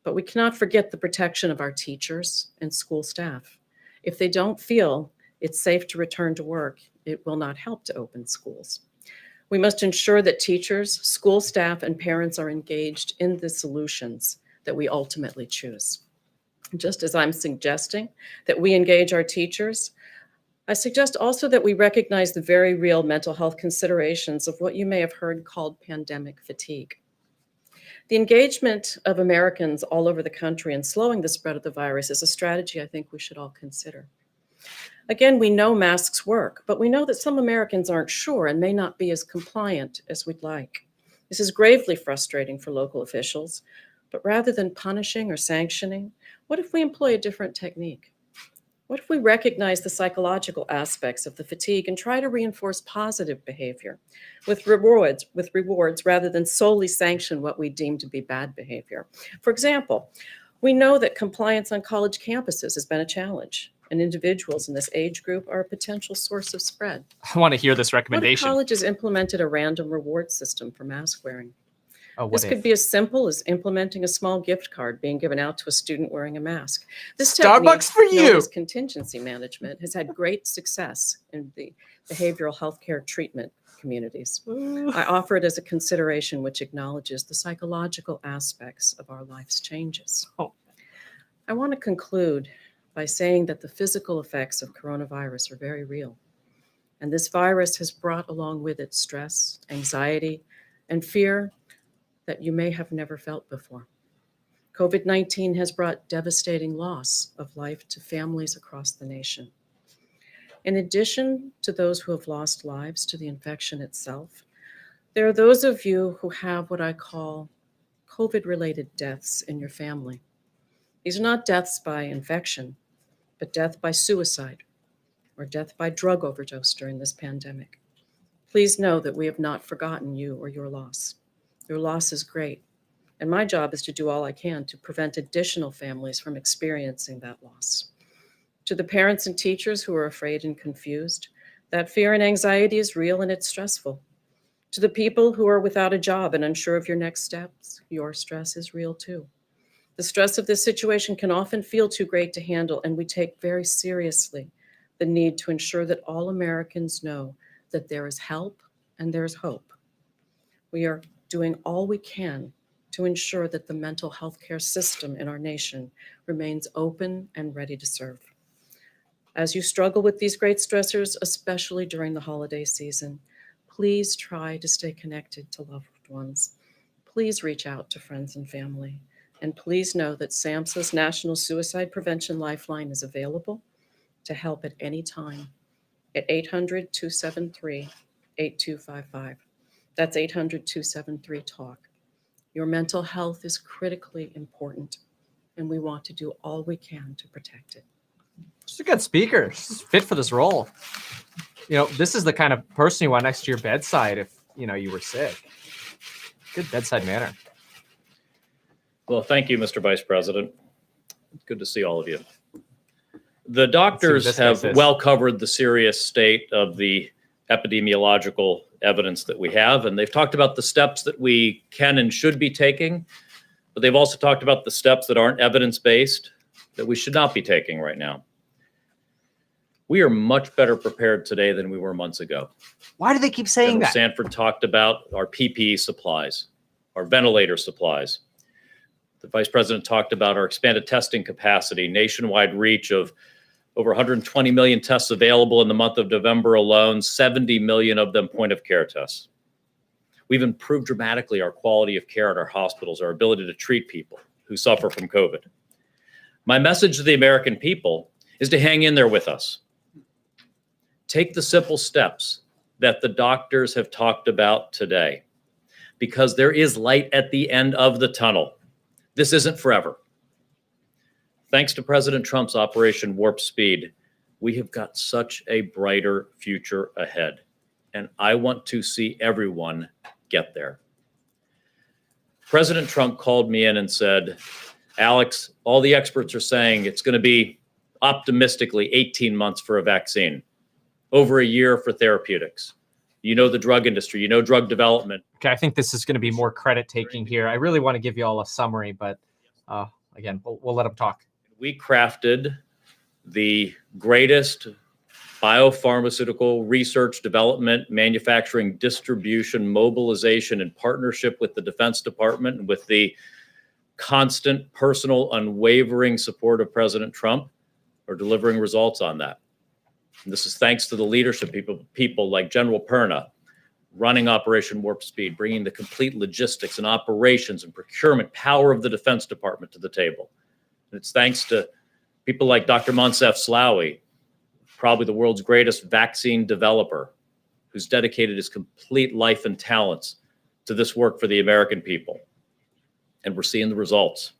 But we cannot forget the protection of our teachers and school staff. If they don't feel it's safe to return to work, it will not help to open schools. We must ensure that teachers, school staff, and parents are engaged in the solutions that we ultimately choose. Just as I'm suggesting that we engage our teachers, I suggest also that we recognize the very real mental health considerations of what you may have heard called pandemic fatigue. The engagement of Americans all over the country in slowing the spread of the virus is a strategy I think we should all consider. Again, we know masks work, but we know that some Americans aren't sure and may not be as compliant as we'd like. This is gravely frustrating for local officials, but rather than punishing or sanctioning, what if we employ a different technique? What if we recognize the psychological aspects of the fatigue and try to reinforce positive behavior with rewards rather than solely sanction what we deem to be bad behavior? For example, we know that compliance on college campuses has been a challenge, and individuals in this age group are a potential source of spread. I want to hear this What if recommendation. colleges implemented a random reward system for mask wearing? Oh, what This if? could be as simple as implementing a small gift card being given out to a student wearing a mask. This Starbucks for technique, known you. as contingency management, has had great success in the behavioral healthcare treatment communities. I offer it as a consideration which acknowledges the psychological aspects of our life's changes. I want to conclude by saying that the physical effects of coronavirus are very real. And this virus has brought along with it stress, anxiety, and fear that you may have never felt before. COVID-19 has brought devastating loss of life to families across the nation. In addition to those who have lost lives to the infection itself, there are those of you who have what I call COVID-related deaths in your family. These are not deaths by infection, but death by suicide or death by drug overdose during this pandemic. Please know that we have not forgotten you or your loss. Your loss is great, and my job is to do all I can to prevent additional families from experiencing that loss. To the parents and teachers who are afraid and confused, that fear and anxiety is real and it's stressful. To the people who are without a job and unsure of your next steps, your stress is real too. The stress of this situation can often feel too great to handle, and we take very seriously the need to ensure that all Americans know that there is help and there is hope. We are doing all we can to ensure that the mental health care system in our nation remains open and ready to serve. As you struggle with these great stressors, especially during the holiday season, please try to stay connected to loved ones. Please reach out to friends and family. And please know that SAMHSA's National Suicide Prevention Lifeline is available to help at any time at 800-273-8255. That's 800-273-TALK. Your mental health is critically important, and we want to do all we can to protect it. She's a good speaker. She's fit for this role. You know, this is the kind of person you want next to your bedside if, you know, you were sick. Good bedside manner. Well, thank you, Mr. Vice President. Good to see all of you. The doctors have well covered the serious state of the epidemiological evidence that we have, and they've talked about the steps that we can and should be taking, but they've also talked about the steps that aren't evidence-based that we should not be taking right now. We are much better prepared today than we were months ago. Why do they keep saying General that? Sanford talked about our PPE supplies, our ventilator supplies. The Vice President talked about our expanded testing capacity, nationwide reach of over 120 million tests available in the month of November alone, 70 million of them point-of-care tests. We've improved dramatically our quality of care at our hospitals, our ability to treat people who suffer from COVID. My message to the American people is to hang in there with us. Take the simple steps that the doctors have talked about today, because there is light at the end of the tunnel. This isn't forever. Thanks to President Trump's Operation Warp Speed, we have got such a brighter future ahead, and I want to see everyone get there. President Trump called me in and said, Alex, all the experts are saying it's going to be optimistically 18 months for a vaccine, over a year for therapeutics. You know the drug industry, you know drug development. Okay, I think this is going to be more credit taking here. I really want to give you all a summary, but again, we'll let them talk. We crafted the greatest biopharmaceutical research, development, manufacturing, distribution, mobilization, in partnership with the Defense Department and with the constant, personal, unwavering support of President Trump, are delivering results on that. And this is thanks to the leadership people like General Perna, running Operation Warp Speed, bringing the complete logistics and operations and procurement power of the Defense Department to the table. And it's thanks to people like Dr. Moncef Slaoui, probably the world's greatest vaccine developer, who's dedicated his complete life and talents to this work for the American people. And we're seeing the results.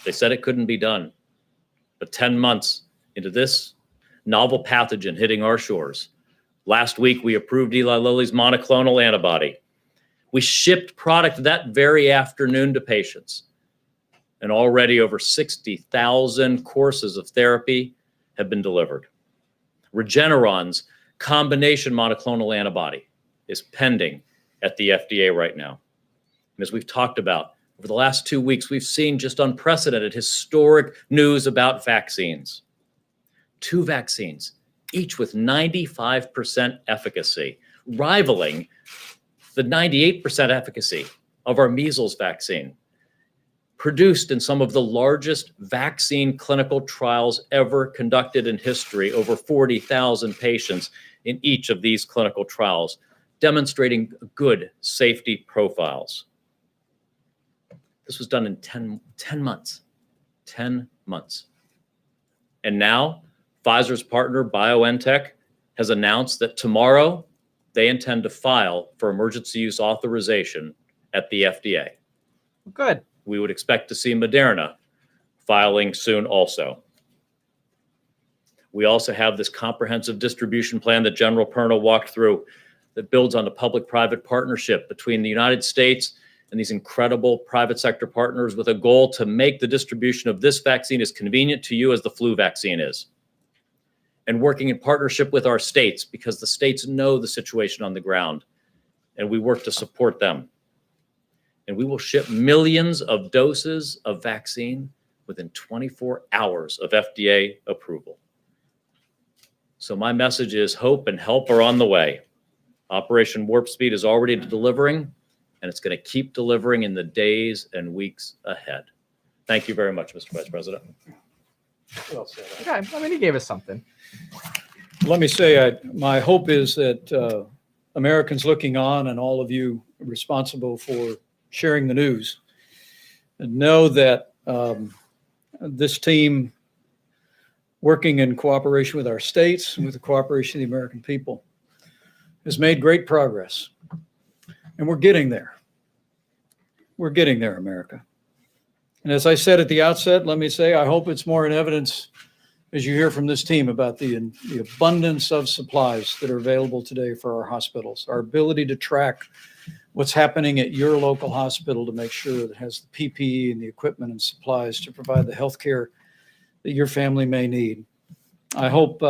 They said it couldn't be done, but 10 months into this novel pathogen hitting our shores, last week we approved Eli Lilly's monoclonal antibody. We shipped product that very afternoon to patients, and already over 60,000 courses of therapy have been delivered. Regeneron's combination monoclonal antibody is pending at the FDA right now. And as we've talked about, over the last 2 weeks, we've seen just unprecedented, historic news about vaccines. 2 vaccines, each with 95% efficacy, rivaling the 98% efficacy of our measles vaccine, produced in some of the largest vaccine clinical trials ever conducted in history, over 40,000 patients in each of these clinical trials, demonstrating good safety profiles. This was done in 10 months, 10 months. And now Pfizer's partner, BioNTech, has announced that tomorrow they intend to file for emergency use authorization at the FDA. Good. We would expect to see Moderna filing soon also. We also have this comprehensive distribution plan that General Perna walked through that builds on a public-private partnership between the United States and these incredible private sector partners, with a goal to make the distribution of this vaccine as convenient to you as the flu vaccine is. And working in partnership with our states, because the states know the situation on the ground, and we work to support them. And we will ship millions of doses of vaccine within 24 hours of FDA approval. So my message is hope and help are on the way. Operation Warp Speed is already delivering, and it's going to keep delivering in the days and weeks ahead. Thank you very much, Mr. Vice President. Well said. Okay, I mean, he gave us something. Let me say, my hope is that Americans looking on, and all of you responsible for sharing the news, and know that this team, working in cooperation with our states and with the cooperation of the American people, has made great progress. And we're getting there. We're getting there, America. And as I said at the outset, let me say, I hope it's more in evidence as you hear from this team about the abundance of supplies that are available today for our hospitals, our ability to track what's happening at your local hospital to make sure that it has the PPE and the equipment and supplies to provide the health care that your family may need. I hope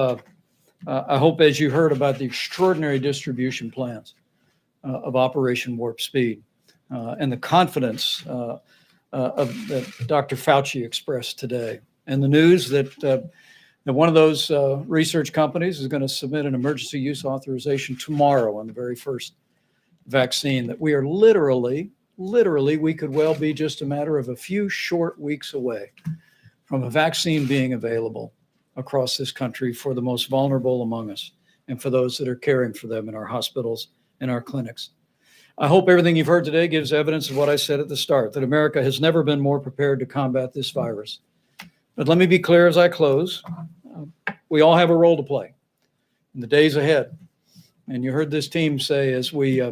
as you heard about the extraordinary distribution plans of Operation Warp Speed and the confidence that Dr. Fauci expressed today, and the news that one of those research companies is going to submit an emergency use authorization tomorrow on the very first vaccine, that we are literally, we could well be just a matter of a few short weeks away from a vaccine being available across this country for the most vulnerable among us and for those that are caring for them in our hospitals and our clinics. I hope everything you've heard today gives evidence of what I said at the start, that America has never been more prepared to combat this virus. But let me be clear as I close. We all have a role to play in the days ahead. And you heard this team say, as we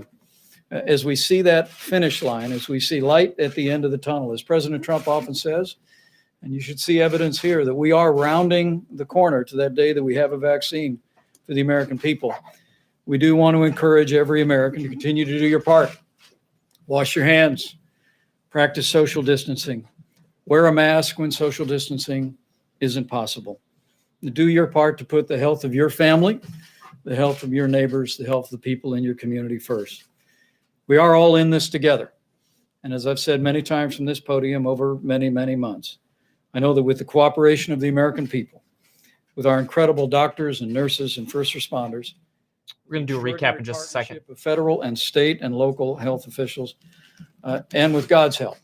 see that finish line, as we see light at the end of the tunnel, as President Trump often says, and you should see evidence here that we are rounding the corner to that day that we have a vaccine for the American people. We do want to encourage every American to continue to do your part. Wash your hands, practice social distancing, wear a mask when social distancing isn't possible. Do your part to put the health of your family, the health of your neighbors, the health of the people in your community first. We are all in this together. And as I've said many times from this podium over many, many months, I know that with the cooperation of the American people, with our incredible doctors and nurses and first responders, we're going to do a recap in just a second. Of federal and state and local health officials, and with God's help,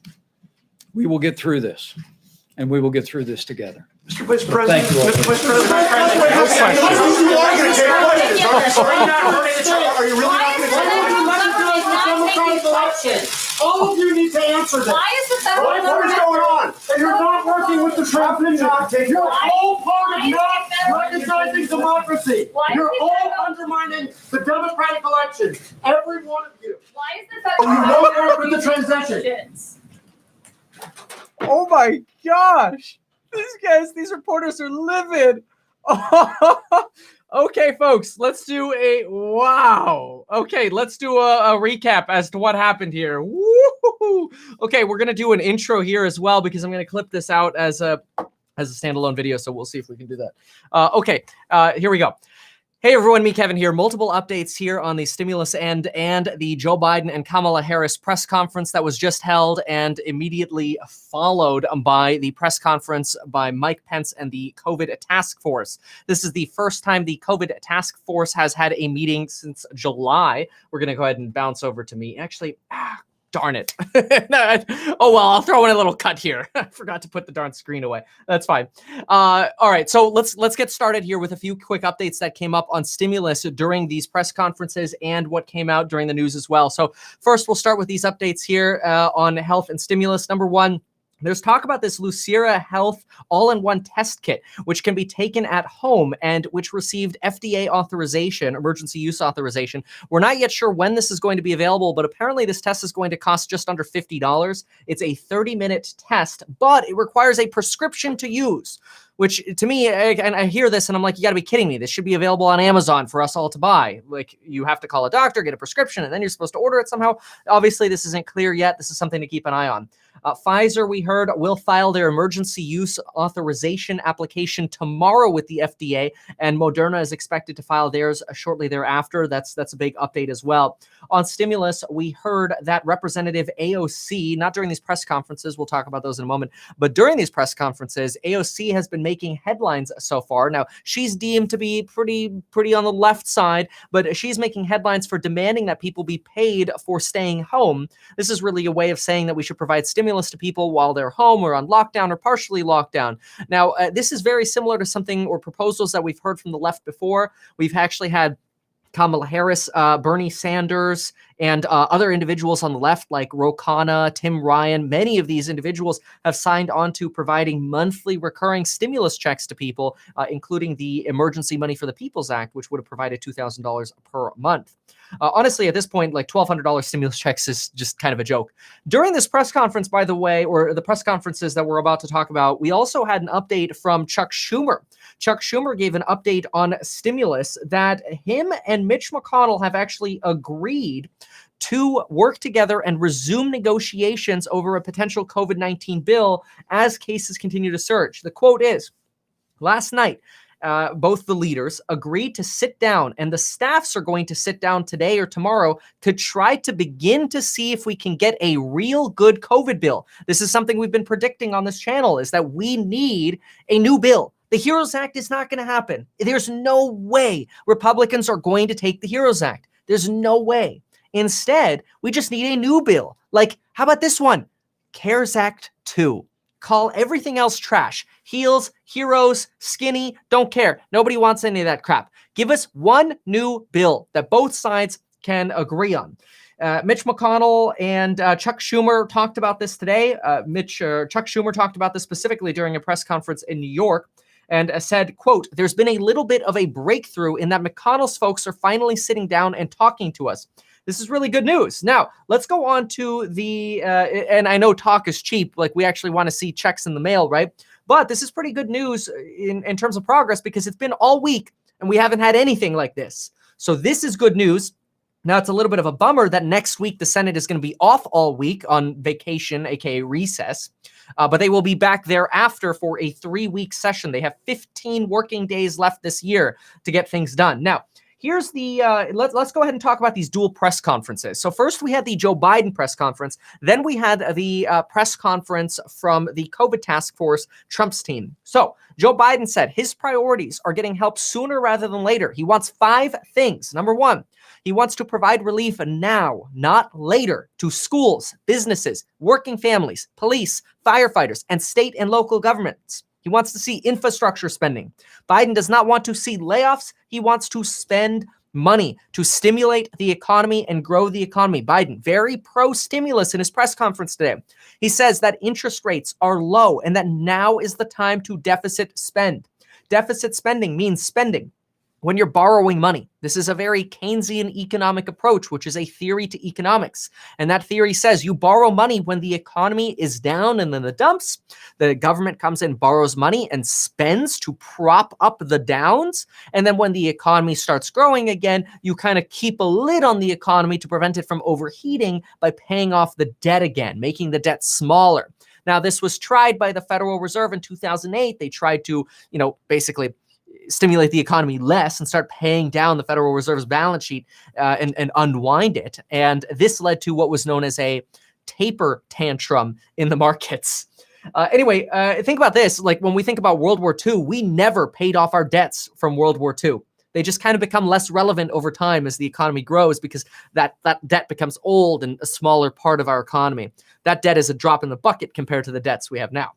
we will get through this, and we will get through this together. Mr. Vice President, Thank you all. Mr. Vice President, are you really not going to take questions? All of you need to answer this. Why is the federal government? What is going on? And you're not working with the Trump agenda. You're all part of not recognizing democracy. You're all undermining the democratic election. Every one of you. Why is the federal And you government won't work with the transition. Oh my gosh. These reporters are livid. Okay, folks, let's do a recap as to what happened here. Woo-hoo-hoo. Okay, we're gonna do an intro here as well because I'm gonna clip this out as a standalone video, so we'll see if we can do that. Here we go. Hey everyone, me Kevin here. Multiple updates here on the stimulus and the Joe Biden and Kamala Harris press conference that was just held and immediately followed by the press conference by Mike Pence and the COVID task force. This is the first time the COVID task force has had a meeting since July. We're going to go ahead and bounce over to me. Actually, darn it. Oh, well, I'll throw in a little cut here. I forgot to put the darn screen away. That's fine. All right, so let's get started here with a few quick updates that came up on stimulus during these press conferences and what came out during the news as well. So first, we'll start with these updates here on health and stimulus. Number one, there's talk about this Lucira Health all-in-one test kit, which can be taken at home and which received FDA authorization, emergency use authorization. We're not yet sure when this is going to be available, but apparently this test is going to cost just under $50. It's a 30-minute test, but it requires a prescription to use, which to me, and I hear this and I'm like, you gotta be kidding me. This should be available on Amazon for us all to buy. Like, you have to call a doctor, get a prescription, and then you're supposed to order it somehow. Obviously, this isn't clear yet. This is something to keep an eye on. Pfizer, we heard, will file their emergency use authorization application tomorrow with the FDA, and Moderna is expected to file theirs shortly thereafter. That's a big update as well. On stimulus, we heard that Representative AOC, not during these press conferences, we'll talk about those in a moment, but during these press conferences, AOC has been making headlines so far. Now, she's deemed to be pretty on the left side, but she's making headlines for demanding that people be paid for staying home. This is really a way of saying that we should provide stimulus to people while they're home or on lockdown or partially locked down. Now, this is very similar to something or proposals that we've heard from the left before. We've actually had Kamala Harris, Bernie Sanders, and other individuals on the left like Ro Khanna, Tim Ryan. Many of these individuals have signed on to providing monthly recurring stimulus checks to people, including the Emergency Money for the People's Act, which would have provided $2,000 per month. Honestly, at this point, like $1,200 stimulus checks is just kind of a joke. During this press conference, by the way, or the press conferences that we're about to talk about, we also had an update from Chuck Schumer. Chuck Schumer gave an update on stimulus that him and Mitch McConnell have actually agreed to work together and resume negotiations over a potential COVID-19 bill as cases continue to surge. The quote is, last night, both the leaders agreed to sit down, and the staffs are going to sit down today or tomorrow to try to begin to see if we can get a real good COVID bill. This is something we've been predicting on this channel, is that we need a new bill. The HEROES Act is not going to happen. There's no way Republicans are going to take the HEROES Act. There's no way. Instead, we just need a new bill. Like, how about this one? CARES Act 2. Call everything else trash. Heels, heroes, skinny, don't care. Nobody wants any of that crap. Give us one new bill that both sides can agree on. Mitch McConnell and Chuck Schumer talked about this today. Chuck Schumer talked about this specifically during a press conference in New York, and said, quote, there's been a little bit of a breakthrough in that McConnell's folks are finally sitting down and talking to us. This is really good news. Now, let's go on to the, and I know talk is cheap, like we actually want to see checks in the mail, right? But this is pretty good news in terms of progress, because it's been all week and we haven't had anything like this. So this is good news. Now, it's a little bit of a bummer that next week the Senate is going to be off all week on vacation, aka recess, but they will be back thereafter for a 3-week session. They have 15 working days left this year to get things done. Now, here's the, let's go ahead and talk about these dual press conferences. So first we had the Joe Biden press conference. Then we had the press conference from the COVID task force, Trump's team. So Joe Biden said his priorities are getting help sooner rather than later. He wants 5 things. Number 1, he wants to provide relief now, not later, to schools, businesses, working families, police, firefighters, and state and local governments. He wants to see infrastructure spending. Biden does not want to see layoffs. He wants to spend money to stimulate the economy and grow the economy. Biden, very pro-stimulus in his press conference today. He says that interest rates are low and that now is the time to deficit spend. Deficit spending means spending when you're borrowing money. This is a very Keynesian economic approach, which is a theory to economics. And that theory says you borrow money when the economy is down and in the dumps. The government comes in, borrows money, and spends to prop up the downs. And then when the economy starts growing again, you kind of keep a lid on the economy to prevent it from overheating by paying off the debt again, making the debt smaller. Now, this was tried by the Federal Reserve in 2008. They tried to, basically stimulate the economy less and start paying down the Federal Reserve's balance sheet and unwind it. And this led to what was known as a taper tantrum in the markets. Anyway, think about this. Like when we think about World War II, we never paid off our debts from World War II. They just kind of become less relevant over time as the economy grows because that debt becomes old and a smaller part of our economy. That debt is a drop in the bucket compared to the debts we have now.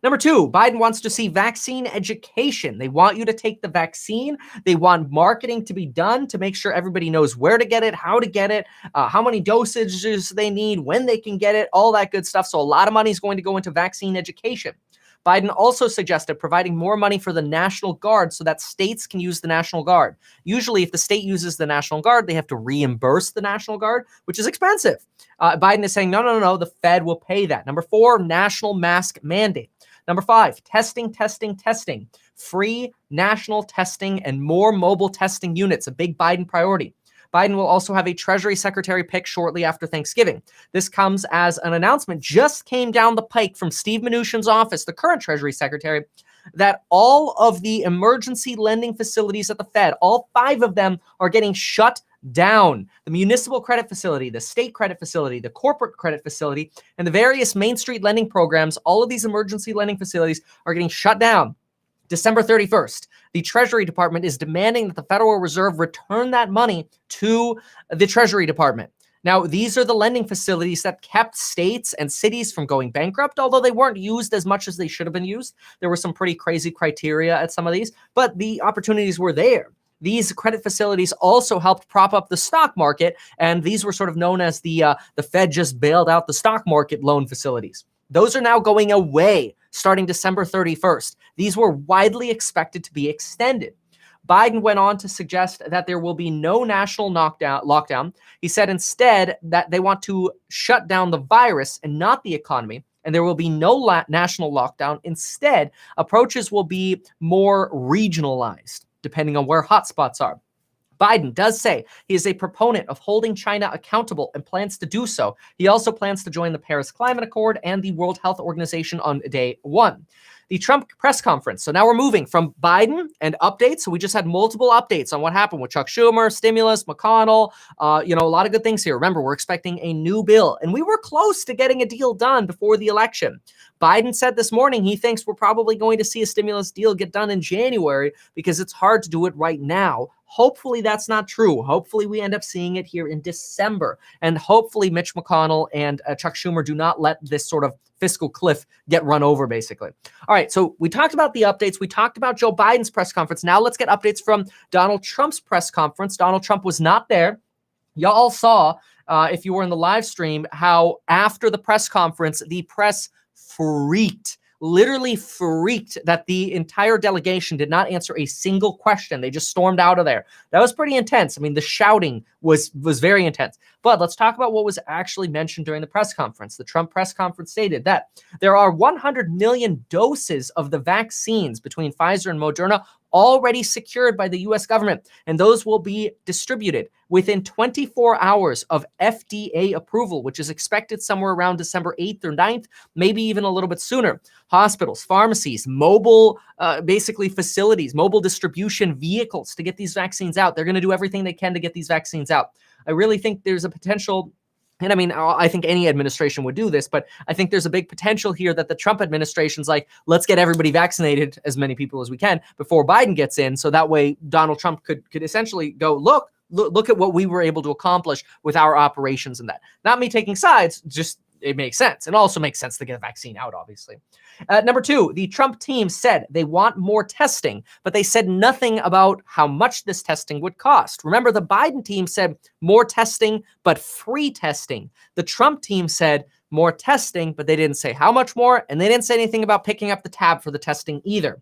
Number 2, Biden wants to see vaccine education. They want you to take the vaccine. They want marketing to be done to make sure everybody knows where to get it, how to get it, how many dosages they need, when they can get it, all that good stuff. So a lot of money is going to go into vaccine education. Biden also suggested providing more money for the National Guard so that states can use the National Guard. Usually, if the state uses the National Guard, they have to reimburse the National Guard, which is expensive. Biden is saying, no, the Fed will pay that. Number 4, national mask mandate. Number 5, testing. Free national testing and more mobile testing units, a big Biden priority. Biden will also have a Treasury Secretary pick shortly after Thanksgiving. This comes as an announcement just came down the pike from Steve Mnuchin's office, the current Treasury Secretary, that all of the emergency lending facilities at the Fed, all 5 of them are getting shut down. The municipal credit facility, the state credit facility, the corporate credit facility, and the various Main Street lending programs, all of these emergency lending facilities are getting shut down. December 31st, the Treasury Department is demanding that the Federal Reserve return that money to the Treasury Department. Now, these are the lending facilities that kept states and cities from going bankrupt, although they weren't used as much as they should have been used. There were some pretty crazy criteria at some of these, but the opportunities were there. These credit facilities also helped prop up the stock market, and these were sort of known as the Fed just bailed out the stock market loan facilities. Those are now going away starting December 31st. These were widely expected to be extended. Biden went on to suggest that there will be no national lockdown. He said instead that they want to shut down the virus and not the economy, and there will be no national lockdown. Instead, approaches will be more regionalized, depending on where hotspots are. Biden does say he is a proponent of holding China accountable and plans to do so. He also plans to join the Paris Climate Accord and the World Health Organization on day one. The Trump press conference. So now we're moving from Biden and updates. So we just had multiple updates on what happened with Chuck Schumer, stimulus, McConnell, a lot of good things here. Remember, we're expecting a new bill, and we were close to getting a deal done before the election. Biden said this morning he thinks we're probably going to see a stimulus deal get done in January because it's hard to do it right now. Hopefully that's not true. Hopefully we end up seeing it here in December. And hopefully Mitch McConnell and Chuck Schumer do not let this sort of fiscal cliff get run over, basically. All right, so we talked about the updates. We talked about Joe Biden's press conference. Now let's get updates from Donald Trump's press conference. Donald Trump was not there. Y'all saw, if you were in the live stream, how after the press conference, the press literally freaked that the entire delegation did not answer a single question. They just stormed out of there. That was pretty intense. I mean, the shouting was very intense. But let's talk about what was actually mentioned during the press conference. The Trump press conference stated that there are 100 million doses of the vaccines between Pfizer and Moderna already secured by the U.S. government, and those will be distributed within 24 hours of FDA approval, which is expected somewhere around December 8th or 9th, maybe even a little bit sooner. Hospitals, pharmacies, mobile, basically facilities, mobile distribution vehicles to get these vaccines out. They're going to do everything they can to get these vaccines out. I really think there's a potential. And I mean, I think any administration would do this, but I think there's a big potential here that the Trump administration's like, let's get everybody vaccinated, as many people as we can, before Biden gets in. So that way Donald Trump could essentially go, look at what we were able to accomplish with our operations and that. Not me taking sides, just it makes sense. It also makes sense to get a vaccine out, obviously. Number two, the Trump team said they want more testing, but they said nothing about how much this testing would cost. Remember, the Biden team said more testing, but free testing. The Trump team said more testing, but they didn't say how much more, and they didn't say anything about picking up the tab for the testing either.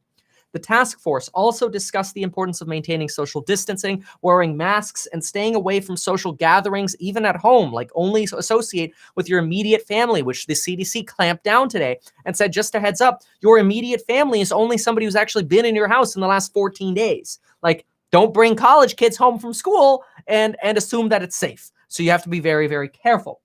The task force also discussed the importance of maintaining social distancing, wearing masks, and staying away from social gatherings, even at home, like only associate with your immediate family, which the CDC clamped down today and said, just a heads up, your immediate family is only somebody who's actually been in your house in the last 14 days. Like, don't bring college kids home from school and assume that it's safe. So you have to be very, very careful.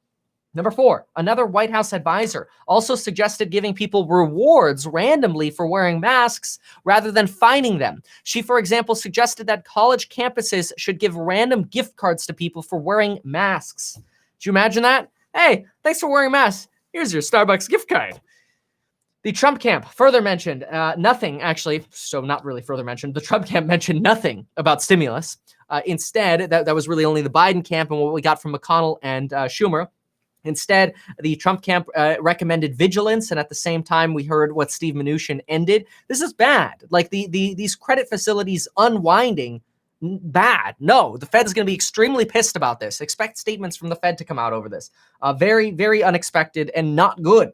Number four, another White House advisor also suggested giving people rewards randomly for wearing masks rather than fining them. She, for example, suggested that college campuses should give random gift cards to people for wearing masks. Do you imagine that? Hey, thanks for wearing masks. Here's your Starbucks gift card. The Trump camp further mentioned nothing, actually, so not really further mentioned. The Trump camp mentioned nothing about stimulus. Instead, that was really only the Biden camp and what we got from McConnell and Schumer. Instead, the Trump camp recommended vigilance, and at the same time, we heard what Steve Mnuchin ended. This is bad. Like these credit facilities unwinding, bad. No, the Fed is going to be extremely pissed about this. Expect statements from the Fed to come out over this. Very, very unexpected and not good.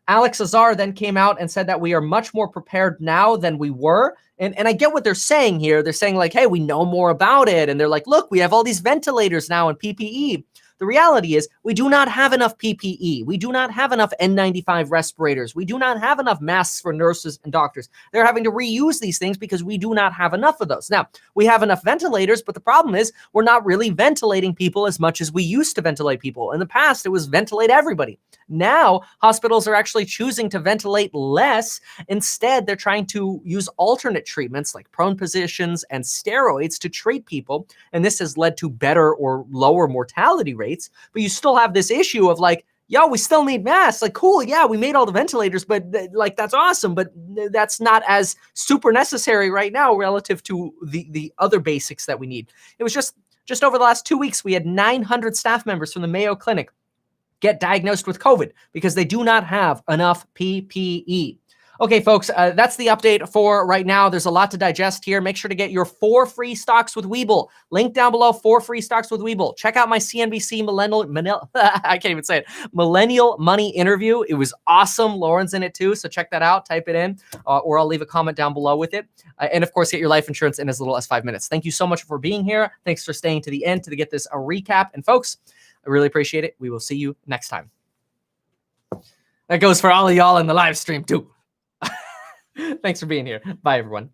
Alex Azar then came out and said that we are much more prepared now than we were. And I get what they're saying here. They're saying like, hey, we know more about it. And they're like, look, we have all these ventilators now and PPE. The reality is we do not have enough PPE. We do not have enough N95 respirators. We do not have enough masks for nurses and doctors. They're having to reuse these things because we do not have enough of those. Now, we have enough ventilators, but the problem is we're not really ventilating people as much as we used to ventilate people. In the past, it was ventilate everybody. Now, hospitals are actually choosing to ventilate less. Instead, they're trying to use alternate treatments like prone positions and steroids to treat people. And this has led to better or lower mortality rates. But you still have this issue of like, yo, we still need masks. Like, cool, yeah, we made all the ventilators, but like, that's awesome. But that's not as super necessary right now relative to the other basics that we need. It was just over the last 2 weeks, we had 900 staff members from the Mayo Clinic get diagnosed with COVID because they do not have enough PPE. Okay, folks, that's the update for right now. There's a lot to digest here. Make sure to get your 4 free stocks with Webull. Link down below, 4 free stocks with Webull. Check out my CNBC I can't even say it, Millennial Money interview. It was awesome. Lauren's in it too, so check that out. Type it in, or I'll leave a comment down below with it. And of course, get your life insurance in as little as 5 minutes. Thank you so much for being here. Thanks for staying to the end to get this a recap. And folks, I really appreciate it. We will see you next time. That goes for all of y'all in the live stream too. Thanks for being here. Bye, everyone.